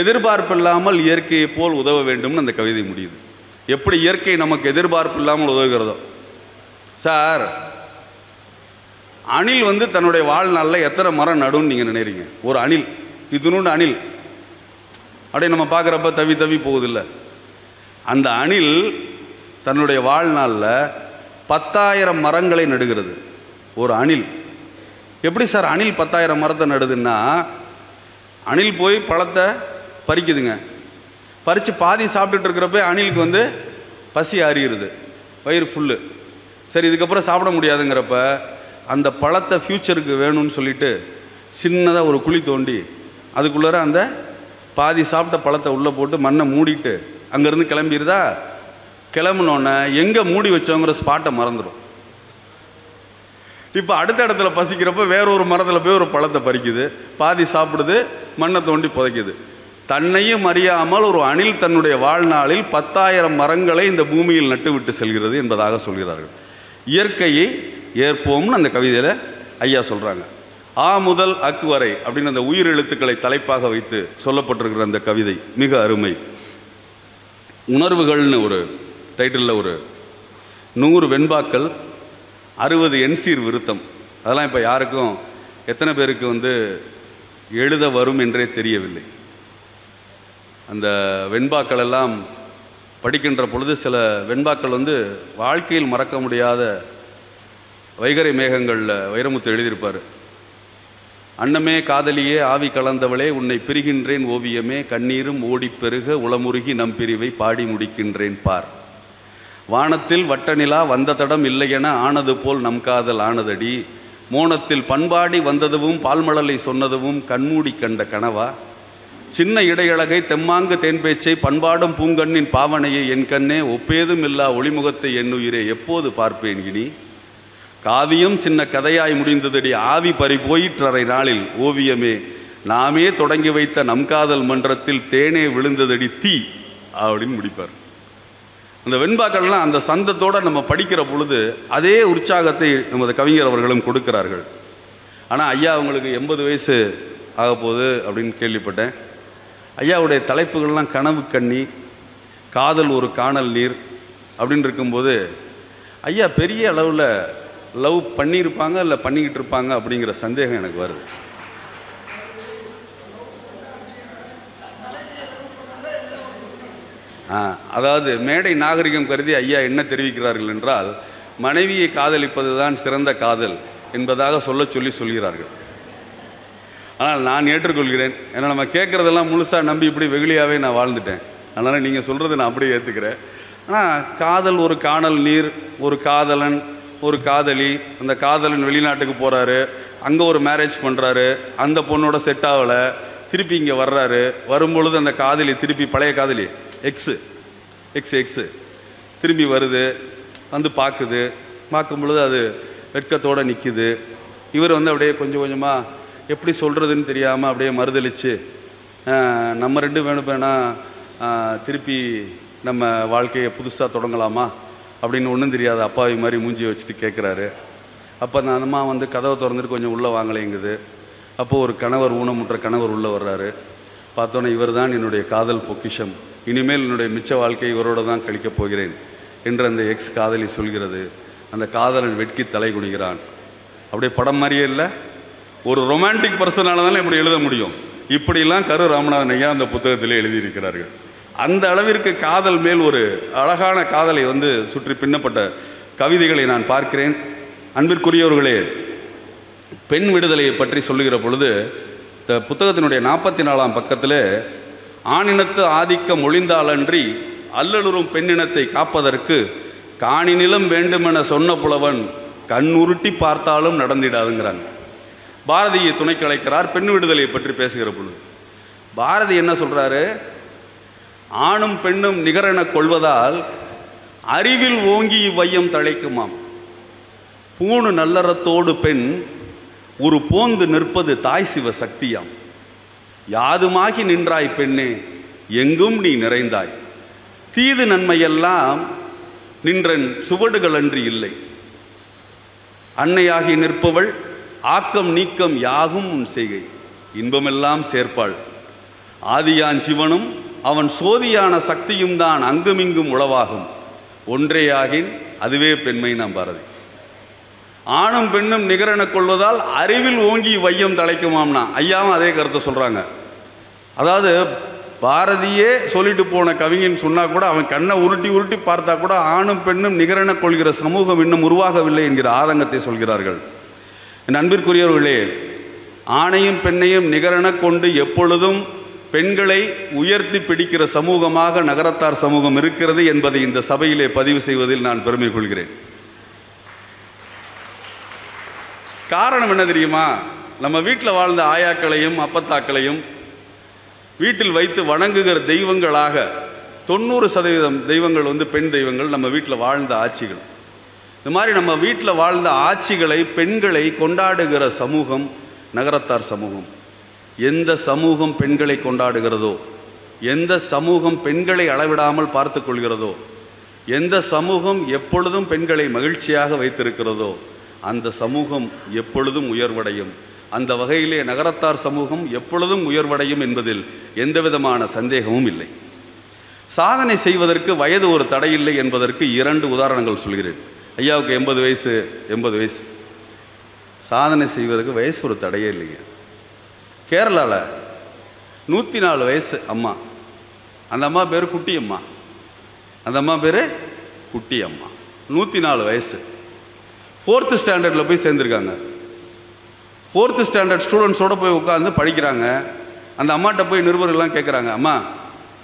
எதிர்பார்ப்பு இல்லாமல் இயற்கையை போல் உதவ வேண்டும்னு அந்த கவிதை முடியுது. எப்படி இயற்கை நமக்கு எதிர்பார்ப்பு இல்லாமல் உதவுகிறதோ. சார், அணில் வந்து தன்னுடைய வாழ்நாளில் எத்தனை மரம் நடுன்னு நீங்கள் நினைக்கிறீங்க? ஒரு அணில், இதுனோண்டு அணில் அப்படியே நம்ம பார்க்குறப்ப தவி தவி போகுதில்ல, அந்த அணில் தன்னுடைய வாழ்நாளில் 10,000 மரங்களை நடுகிறது. ஒரு அணில். எப்படி சார் அணில் 10,000 மரத்தை நடுதுன்னா, அணில் போய் பழத்தை பறிக்குதுங்க, பறித்து பாதி சாப்பிட்டுட்டு இருக்கிறப்ப அணிலுக்கு வந்து பசி அறியுது, வயிறு ஃபுல்லு. சரி, இதுக்கப்புறம் சாப்பிட முடியாதுங்கிறப்ப அந்த பழத்தை ஃப்யூச்சருக்கு வேணும்னு சொல்லிட்டு சின்னதாக ஒரு குழி தோண்டி அதுக்குள்ளார அந்த பாதி சாப்பிட்ட பழத்தை உள்ளே போட்டு மண்ணை மூடிட்டு அங்கேருந்து கிளம்பிடுதா. கிளம்புனோன்னே எங்கே மூடி வச்சோங்கிற ஸ்பாட்டை மறந்துடும். இப்போ அடுத்த இடத்துல பசிக்கிறப்ப வேற ஒரு மரத்தில் போய் ஒரு பழத்தை பறிக்குது, பாதி சாப்பிடுது, மண்ணை தோண்டி புதைக்குது. தன்னையும் அறியாமல் ஒரு அணில் தன்னுடைய வாழ்நாளில் 10,000 மரங்களை இந்த பூமியில் நட்டுவிட்டு செல்கிறது என்பதாக சொல்கிறார்கள். இயற்கையை ஏற்போம்னு அந்த கவிதையில் ஐயா சொல்கிறாங்க. ஆ முதல் அக்கு வரை அப்படின்னு அந்த உயிர் எழுத்துக்களை தலைப்பாக வைத்து சொல்லப்பட்டிருக்கிற அந்த கவிதை மிக அருமை. உணர்வுகள்னு ஒரு டைட்டிலில் ஒரு 100 வெண்பாக்கள், 60 எண்சீர் விருத்தம். அதெல்லாம் இப்போ யாருக்கும் எத்தனை பேருக்கு வந்து எழுத வரும் என்றே தெரியவில்லை. அந்த வெண்பாக்கள் எல்லாம் படிக்கின்ற பொழுது சில வெண்பாக்கள் வந்து வாழ்க்கையில் மறக்க முடியாத. வைகறை மேகங்களில் வைரமுத்து எழுதியிருப்பார். அன்னமே காதலியே ஆவி கலந்தவளே உன்னை பிரிகின்றேன் ஓவியமே, கண்ணீரும் ஓடிப்பெருக உளமுருகி நம் பிரிவை பாடி முடிக்கின்றேன் பார். வானத்தில் வட்டநிலா வந்த தடம் இல்லையென ஆனது போல் நம் காதல் ஆனதடி, மோனத்தில் பண்பாடி வந்ததுவும் பால்மழலை சொன்னதுவும் கண்மூடி கண்ட கனவா, சின்ன இடையழகை தெம்மாங்கு தேன்பேச்சை பண்பாடும் பூங்கண்ணின் பாவனையை என் கண்ணே ஒப்பேதும் இல்லா ஒளிமுகத்தை என்னுயிரே எப்போது பார்ப்பேன் இனி, காவியம் சின்ன கதையாய் முடிந்ததடி ஆவி பறி போயிற்றரை நாளில் ஓவியமே, நாமே தொடங்கி வைத்த நம் காதல் மன்றத்தில் தேனே விழுந்ததடி தீ அப்படின்னு முடிப்பார். அந்த வெண்பாக்கள்லாம் அந்த சந்தத்தோடு நம்ம படிக்கிற பொழுது அதே உற்சாகத்தை நமது கவிஞர் அவர்களும் கொடுக்கிறார்கள். ஆனால் ஐயா அவங்களுக்கு 80 வயசு ஆக போகுது அப்படின்னு கேள்விப்பட்டேன். ஐயாவுடைய தலைப்புகள்லாம் கனவு கண்ணி, காதல் ஒரு காணல் நீர் அப்படின்னு இருக்கும்போது ஐயா பெரிய அளவில் லவ் பண்ணியிருப்பாங்க இல்லை பண்ணிக்கிட்டு இருப்பாங்க அப்படிங்கிற சந்தேகம் எனக்கு வருது. அதாவது மேடை நாகரிகம் கருதி ஐயா என்ன தெரிவிக்கிறார்கள் என்றால், மனைவியை காதலிப்பது தான் சிறந்த காதல் என்பதாக சொல்கிறார்கள். ஆனால் நான் ஏற்றுக்கொள்கிறேன். ஏன்னா நம்ம கேட்குறதெல்லாம் முழுசாக நம்பி இப்படி வெகுளியாகவே நான் வாழ்ந்துட்டேன். அதனால் நீங்கள் சொல்கிறது நான் அப்படியே ஏற்றுக்கிறேன். ஆனால் காதல் ஒரு காணல் நீர், ஒரு காதலன் ஒரு காதலி, அந்த காதலன் வெளிநாட்டுக்கு போகிறாரு, அங்கே ஒரு மேரேஜ் பண்ணுறாரு, அந்த பொண்ணோட செட் ஆகலை, திருப்பி இங்கே வர்றாரு, வரும்பொழுது அந்த காதலி திருப்பி பழைய காதலி எக்ஸு திரும்பி வருது, வந்து பார்க்கும் பொழுது அது வெட்கத்தோடு நிற்குது. இவர் வந்து அப்படியே கொஞ்சம் கொஞ்சமாக எப்படி சொல்கிறதுன்னு தெரியாமல் அப்படியே மறுதளித்து நம்ம 2 வேணுப்பேனா திருப்பி நம்ம வாழ்க்கையை புதுசாக தொடங்கலாமா அப்படின்னு ஒன்றும் தெரியாத அப்பாவி மாதிரி மூஞ்சி வச்சுட்டு கேட்குறாரு. அப்போ அந்த அம்மா வந்து கதவை திறந்துட்டு கொஞ்சம் உள்ளே வாங்கலைங்குது. அப்போது ஒரு கணவர், ஊனமுற்ற கணவர் உள்ளே வர்றாரு. பார்த்தோன்னே இவர் தான் என்னுடைய காதல் பொக்கிஷம், இனிமேல் என்னுடைய மிச்ச வாழ்க்கை இவரோடு தான் கழிக்கப் போகிறேன் என்று அந்த எக்ஸ் காதலி சொல்கிறது. அந்த காதலன் வெட்கி தலை குனிகிறான். அப்படியே படம் மாதிரியே இல்லை, ஒரு ரொமான்டிக் பர்சனால தானே இப்படி எழுத முடியும். இப்படிலாம் கரு ராமநாதன் ஐயா அந்த புத்தகத்திலே எழுதியிருக்கிறார்கள். அந்த அளவிற்கு காதல் மேல் ஒரு அழகான காதலை வந்து சுற்றி பின்னப்பட்ட கவிதைகளை நான் பார்க்கிறேன். அன்பிற்குரியவர்களே, பெண் விடுதலையை பற்றி சொல்லுகிற பொழுது இந்த புத்தகத்தினுடைய 44ஆம் பக்கத்தில் ஆணினத்து ஆதிக்கம் ஒளிந்தாலன்றி அல்லலுறும் பெண்ணினத்தை காப்பதற்கு காணிநிலம் வேண்டுமென சொன்ன புலவன் கண் உருட்டி பார்த்தாலும் நடந்திடாதுங்கிறாங்க. பாரதியை துணைக்கு அழைக்கிறார் பெண் விடுதலையை பற்றி பேசுகிற பொழுது. பாரதி என்ன சொல்கிறாரு? ஆணும் பெண்ணும் நிகரென கொள்வதால் அறிவில் ஓங்கி இவ்வையம் தழைக்குமாம். பூணு நல்லறத்தோடு பெண் ஒரு போந்து நிற்பது தாய் சிவ சக்தியாம். யாதுமாகி நின்றாய் பெண்ணே எங்கும் நீ நிறைந்தாய், தீது நன்மையெல்லாம் நின்றன் சுவடுகள் அன்றி இல்லை. அன்னையாகி நிற்பவள் ஆக்கம் நீக்கம் யாகும் உன் செய்கை, இன்பமெல்லாம் சேர்ப்பாள். ஆதியான் சிவனும் அவன் சோதியான சக்தியும் தான் அங்குமிங்கும் உளவாகும். ஒன்றேயாகின் அதுவே பெண்மை. நாம் பாரதி. ஆணும் பெண்ணும் நிகரென கொள்வதால் அறிவில் ஓங்கி வையம் தழைக்குமாம்னா ஐயாவும் அதே கருத்தை சொல்கிறாங்க. அதாவது பாரதியே சொல்லிட்டு போன கவிஞன் சொன்னால் கூட அவன் கண்ணை உருட்டி உருட்டி பார்த்தா கூட ஆணும் பெண்ணும் நிகரென கொள்கிற சமூகம் இன்னும் உருவாகவில்லை என்கிற ஆதங்கத்தை சொல்கிறார்கள். என் அன்பிற்குரியவர்களே, ஆணையும் பெண்ணையும் நிகரென கொண்டு எப்பொழுதும் பெண்களை உயர்த்தி பிடிக்கிற சமூகமாக நகரத்தார் சமூகம் இருக்கிறது என்பதை இந்த சபையிலே பதிவு செய்வதில் நான் பெருமை கொள்கிறேன். காரணம் என்ன தெரியுமா? நம்ம வீட்டில் வாழ்ந்த ஆயாக்களையும் அப்பத்தாக்களையும் வீட்டில் வைத்து வணங்குகிற தெய்வங்களாக 90% தெய்வங்கள் பெண் தெய்வங்கள் நம்ம வீட்டில் வாழ்ந்த ஆட்சிகள். இந்த மாதிரி நம்ம வீட்டில் வாழ்ந்த ஆட்சிகளை, பெண்களை கொண்டாடுகிற சமூகம் நகரத்தார் சமூகம். எந்த சமூகம் பெண்களை கொண்டாடுகிறதோ, எந்த சமூகம் பெண்களை அளவிடாமல் பார்த்து கொள்கிறதோ, எந்த சமூகம் எப்பொழுதும் பெண்களை மகிழ்ச்சியாக வைத்திருக்கிறதோ அந்த சமூகம் எப்பொழுதும் உயர்வடையும். அந்த வகையிலே நகரத்தார் சமூகம் எப்பொழுதும் உயர்வடையும் என்பதில் எந்தவிதமான சந்தேகமும் இல்லை. சாதனை செய்வதற்கு வயது ஒரு தடையில்லை என்பதற்கு 2 உதாரணங்கள் சொல்கிறேன். ஐயாவுக்கு 80 வயசு. சாதனை செய்வதற்கு வயசு ஒரு தடையே இல்லைங்க. கேரளாவில் 104 வயசு அம்மா. அந்த அம்மா பேர் குட்டி அம்மா. 104 வயசு. 4th ஸ்டாண்டர்டில் போய் சேர்ந்துருக்காங்க. 4th ஸ்டாண்டர்ட் ஸ்டூடெண்ட்ஸோடு போய் உட்காந்து படிக்கிறாங்க. அந்த அம்மாட்ட போய் நிருபர்கள்லாம் கேட்குறாங்க, அம்மா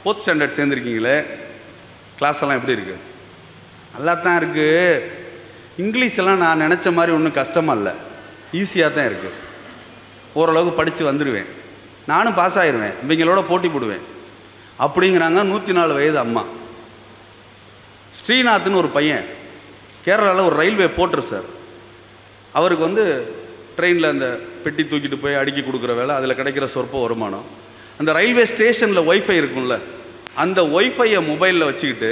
4th ஸ்டாண்டர்ட் சேர்ந்துருக்கீங்களே, கிளாஸ் எல்லாம் எப்படி இருக்குது? நல்லா தான் இருக்குது. இங்கிலீஷெல்லாம் நான் நினச்ச மாதிரி ஒன்றும் கஷ்டமாக இல்லை, ஈஸியாக தான் இருக்குது. ஓரளவுக்கு படித்து வந்துடுவேன், நானும் பாஸ் ஆகிடுவேன், இவங்களோட போட்டி போடுவேன் அப்படிங்கிறாங்க 104 வயது அம்மா. ஸ்ரீநாத்னு ஒரு பையன் கேரளாவில் ஒரு ரயில்வே போட்ரு சார். அவருக்கு ட்ரெயினில் அந்த பெட்டி தூக்கிட்டு போய் அடுக்கி கொடுக்குற வேலை, அதில் கிடைக்கிற சொற்ப வருமானம். அந்த ரயில்வே ஸ்டேஷனில் ஒய்ஃபை இருக்கும்ல, அந்த ஒய்ஃபையை மொபைலில் வச்சுக்கிட்டு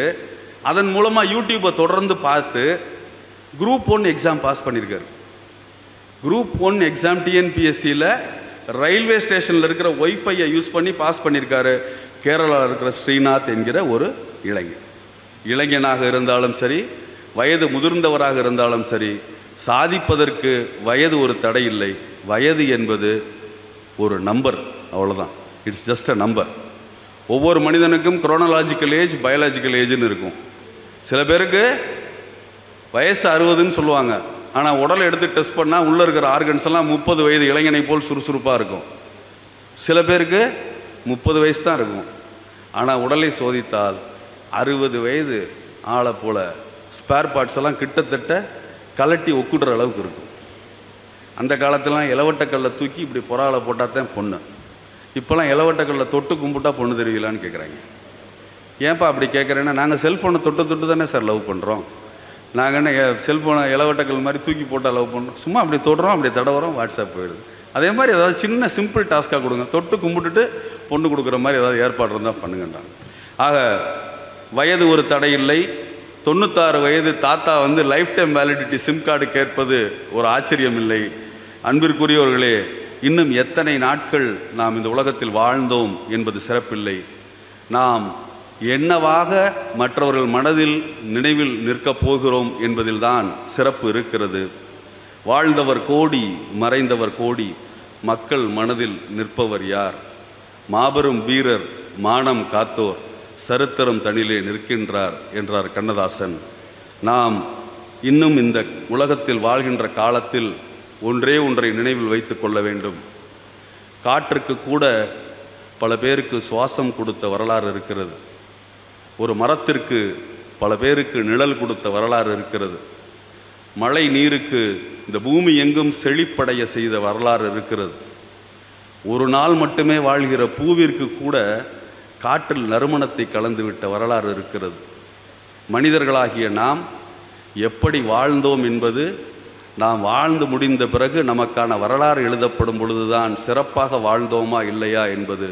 அதன் மூலமாக யூடியூப்பை தொடர்ந்து பார்த்து குரூப் 1 எக்ஸாம் பாஸ் பண்ணியிருக்காரு. குரூப் 1 எக்ஸாம் டிஎன்பிஎஸ்சியில் ரயில்வே ஸ்டேஷனில் இருக்கிற ஒய்ஃபையை யூஸ் பண்ணி பாஸ் பண்ணியிருக்காரு. கேரளாவில் இருக்கிற ஸ்ரீநாத் என்கிற ஒரு இளைஞனாக இருந்தாலும் சரி, வயது முதிர்ந்தவராக இருந்தாலும் சரி, சாதிப்பதற்கு வயது ஒரு தடை இல்லை. வயது என்பது ஒரு நம்பர், அவ்வளோதான். It's just a number. ஒவ்வொரு மனிதனுக்கும் குரோனலாஜிக்கல் ஏஜ், பயாலஜிக்கல் ஏஜ்னு இருக்கும். சில பேருக்கு வயசு 60ன்னு சொல்லுவாங்க, ஆனால் உடலை எடுத்து டெஸ்ட் பண்ணால் உள்ளே இருக்கிற ஆர்கன்ஸ் எல்லாம் 30 வயது இளைஞனை போல் சுறுசுறுப்பாக இருக்கும். சில பேருக்கு 30 வயசு தான் இருக்கும், ஆனால் உடலை சோதித்தால் 60 வயது ஆளை போல் ஸ்பேர் பார்ட்ஸ் எல்லாம் கிட்டத்தட்ட கலட்டி ஒக்குடுற அளவுக்கு இருக்கும். அந்த காலத்திலாம் இலவட்டக்கல்லை தூக்கி இப்படி புறாவில் போட்டால் தான் பொண்ணு. இப்போலாம் இலவட்டக்கல்லை தொட்டு கும்பிட்டா பொண்ணு தெரிவிக்கலான்னு கேட்குறாங்க. ஏன்ப்பா அப்படி கேட்குறேன்னா, நாங்கள் செல்ஃபோனை தொட்டு தானே சார் லவ் பண்ணுறோம். நாங்கள் என்ன செல்ஃபோனை இலவட்டக்கல் மாதிரி தூக்கி போட்டால் லவ் பண்ணுறோம்? சும்மா அப்படி தொடுறோம், அப்படி தடவுறோம், வாட்ஸ்அப் போயிடுது. அதே மாதிரி ஏதாவது சின்ன சிம்பிள் டாஸ்க்காக கொடுங்க, தொட்டு கும்பிட்டுட்டு பொண்ணு கொடுக்குற மாதிரி ஏதாவது ஏற்பாடு இருந்தால் பண்ணுங்கன்றாங்க. ஆக வயது ஒரு தடை இல்லை. 96 வயது தாத்தா life time validity sim card கேட்பது ஒரு ஆச்சரியம் இல்லை. அன்பிற்குரியவர்களே, இன்னும் எத்தனை நாட்கள் நாம் இந்த உலகத்தில் வாழ்ந்தோம் என்பது சிறப்பில்லை. நாம் என்னவாக மற்றவர்கள் மனதில் நினைவில் நிற்கப் போகிறோம் என்பதில்தான் சிறப்பு இருக்கிறது. வாழ்ந்தவர் கோடி, மறைந்தவர் கோடி, மக்கள் மனதில் நிற்பவர் யார்? மாபெரும் வீரர், மானம் காத்தோர், சரித்திரம் தனிலே நிற்கின்றார் என்றார் கண்ணதாசன். நாம் இன்னும் இந்த உலகத்தில் வாழ்கின்ற காலத்தில் ஒன்றை நினைவில் வைத்து கொள்ள வேண்டும். காற்றுக்கு கூட பல பேருக்கு சுவாசம் கொடுத்த வரலாறு இருக்கிறது. ஒரு மரத்திற்கு பல பேருக்கு நிழல் கொடுத்த வரலாறு இருக்கிறது. மழை நீருக்கு இந்த பூமி எங்கும் செழிப்படைய செய்த வரலாறு இருக்கிறது. ஒரு நாள் மட்டுமே வாழ்கிற பூவிற்கு கூட காற்றில் நறுமணத்தை கலந்துவிட்ட வரலாறு இருக்கிறது. மனிதர்களாகிய நாம் எப்படி வாழ்ந்தோம் என்பது நாம் வாழ்ந்து முடிந்த பிறகு நமக்கான வரலாறு எழுதப்படும் பொழுதுதான் சிறப்பாக வாழ்ந்தோமா இல்லையா என்பது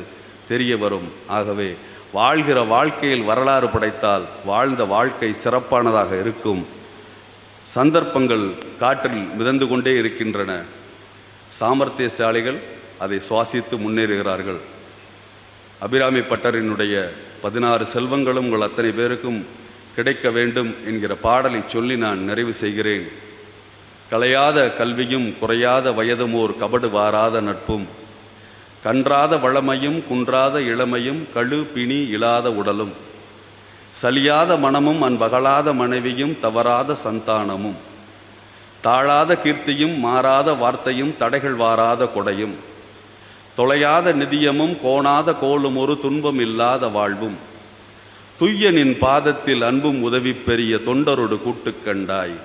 தெரிய வரும். ஆகவே வாழ்கிற வாழ்க்கையில் வரலாறு படைத்தால் வாழ்ந்த வாழ்க்கை சிறப்பானதாக இருக்கும். சந்தர்ப்பங்கள் காற்றில் மிதந்து கொண்டே இருக்கின்றன. சாமர்த்தியசாலிகள் அதை சுவாசித்து முன்னேறுகிறார்கள். அபிராமி பட்டரினுடைய 16 செல்வங்களும் உங்கள் அத்தனை பேருக்கும் கிடைக்க வேண்டும் என்கிற பாடலை சொல்லி நான் நிறைவு செய்கிறேன். கலையாத கல்வியும் குறையாத வயதுமோர் கபடு வாராத நட்பும், கன்றாத வளமையும் குன்றாத இளமையும் கழு பிணி இல்லாத உடலும், சலியாத மனமும் அன்பகலாத மனைவியும் தவறாத சந்தானமும், தாழாத கீர்த்தியும் மாறாத வார்த்தையும் தடைகள் வாராத கொடையும், தொலையாத நிதியமும் கோணாத கோலும் ஒரு துன்பம் இல்லாத வாழ்வும் துய்யனின் பாதத்தில் அன்பும் உதவி பெரிய தொண்டரோடு கூட்டுக்கண்டாய்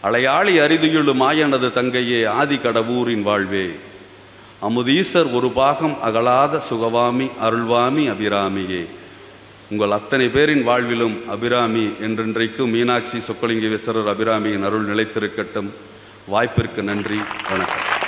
அலையாளி அரிதுயுளு மாயனது தங்கையே ஆதி கடவுரின் வாழ்வே அமுதீசர் ஒரு பாகம் அகலாத சுகவாமி அருள்வாமி அபிராமியே. உங்கள் அத்தனை பேரின் வாழ்விலும் அபிராமி என்றென்றைக்கும் மீனாட்சி சொக்கலிங்கேஸ்வரர் அபிராமியின் அருள் நிலைத்திருக்கட்டும். வாய்ப்பிற்கு நன்றி. வணக்கம்.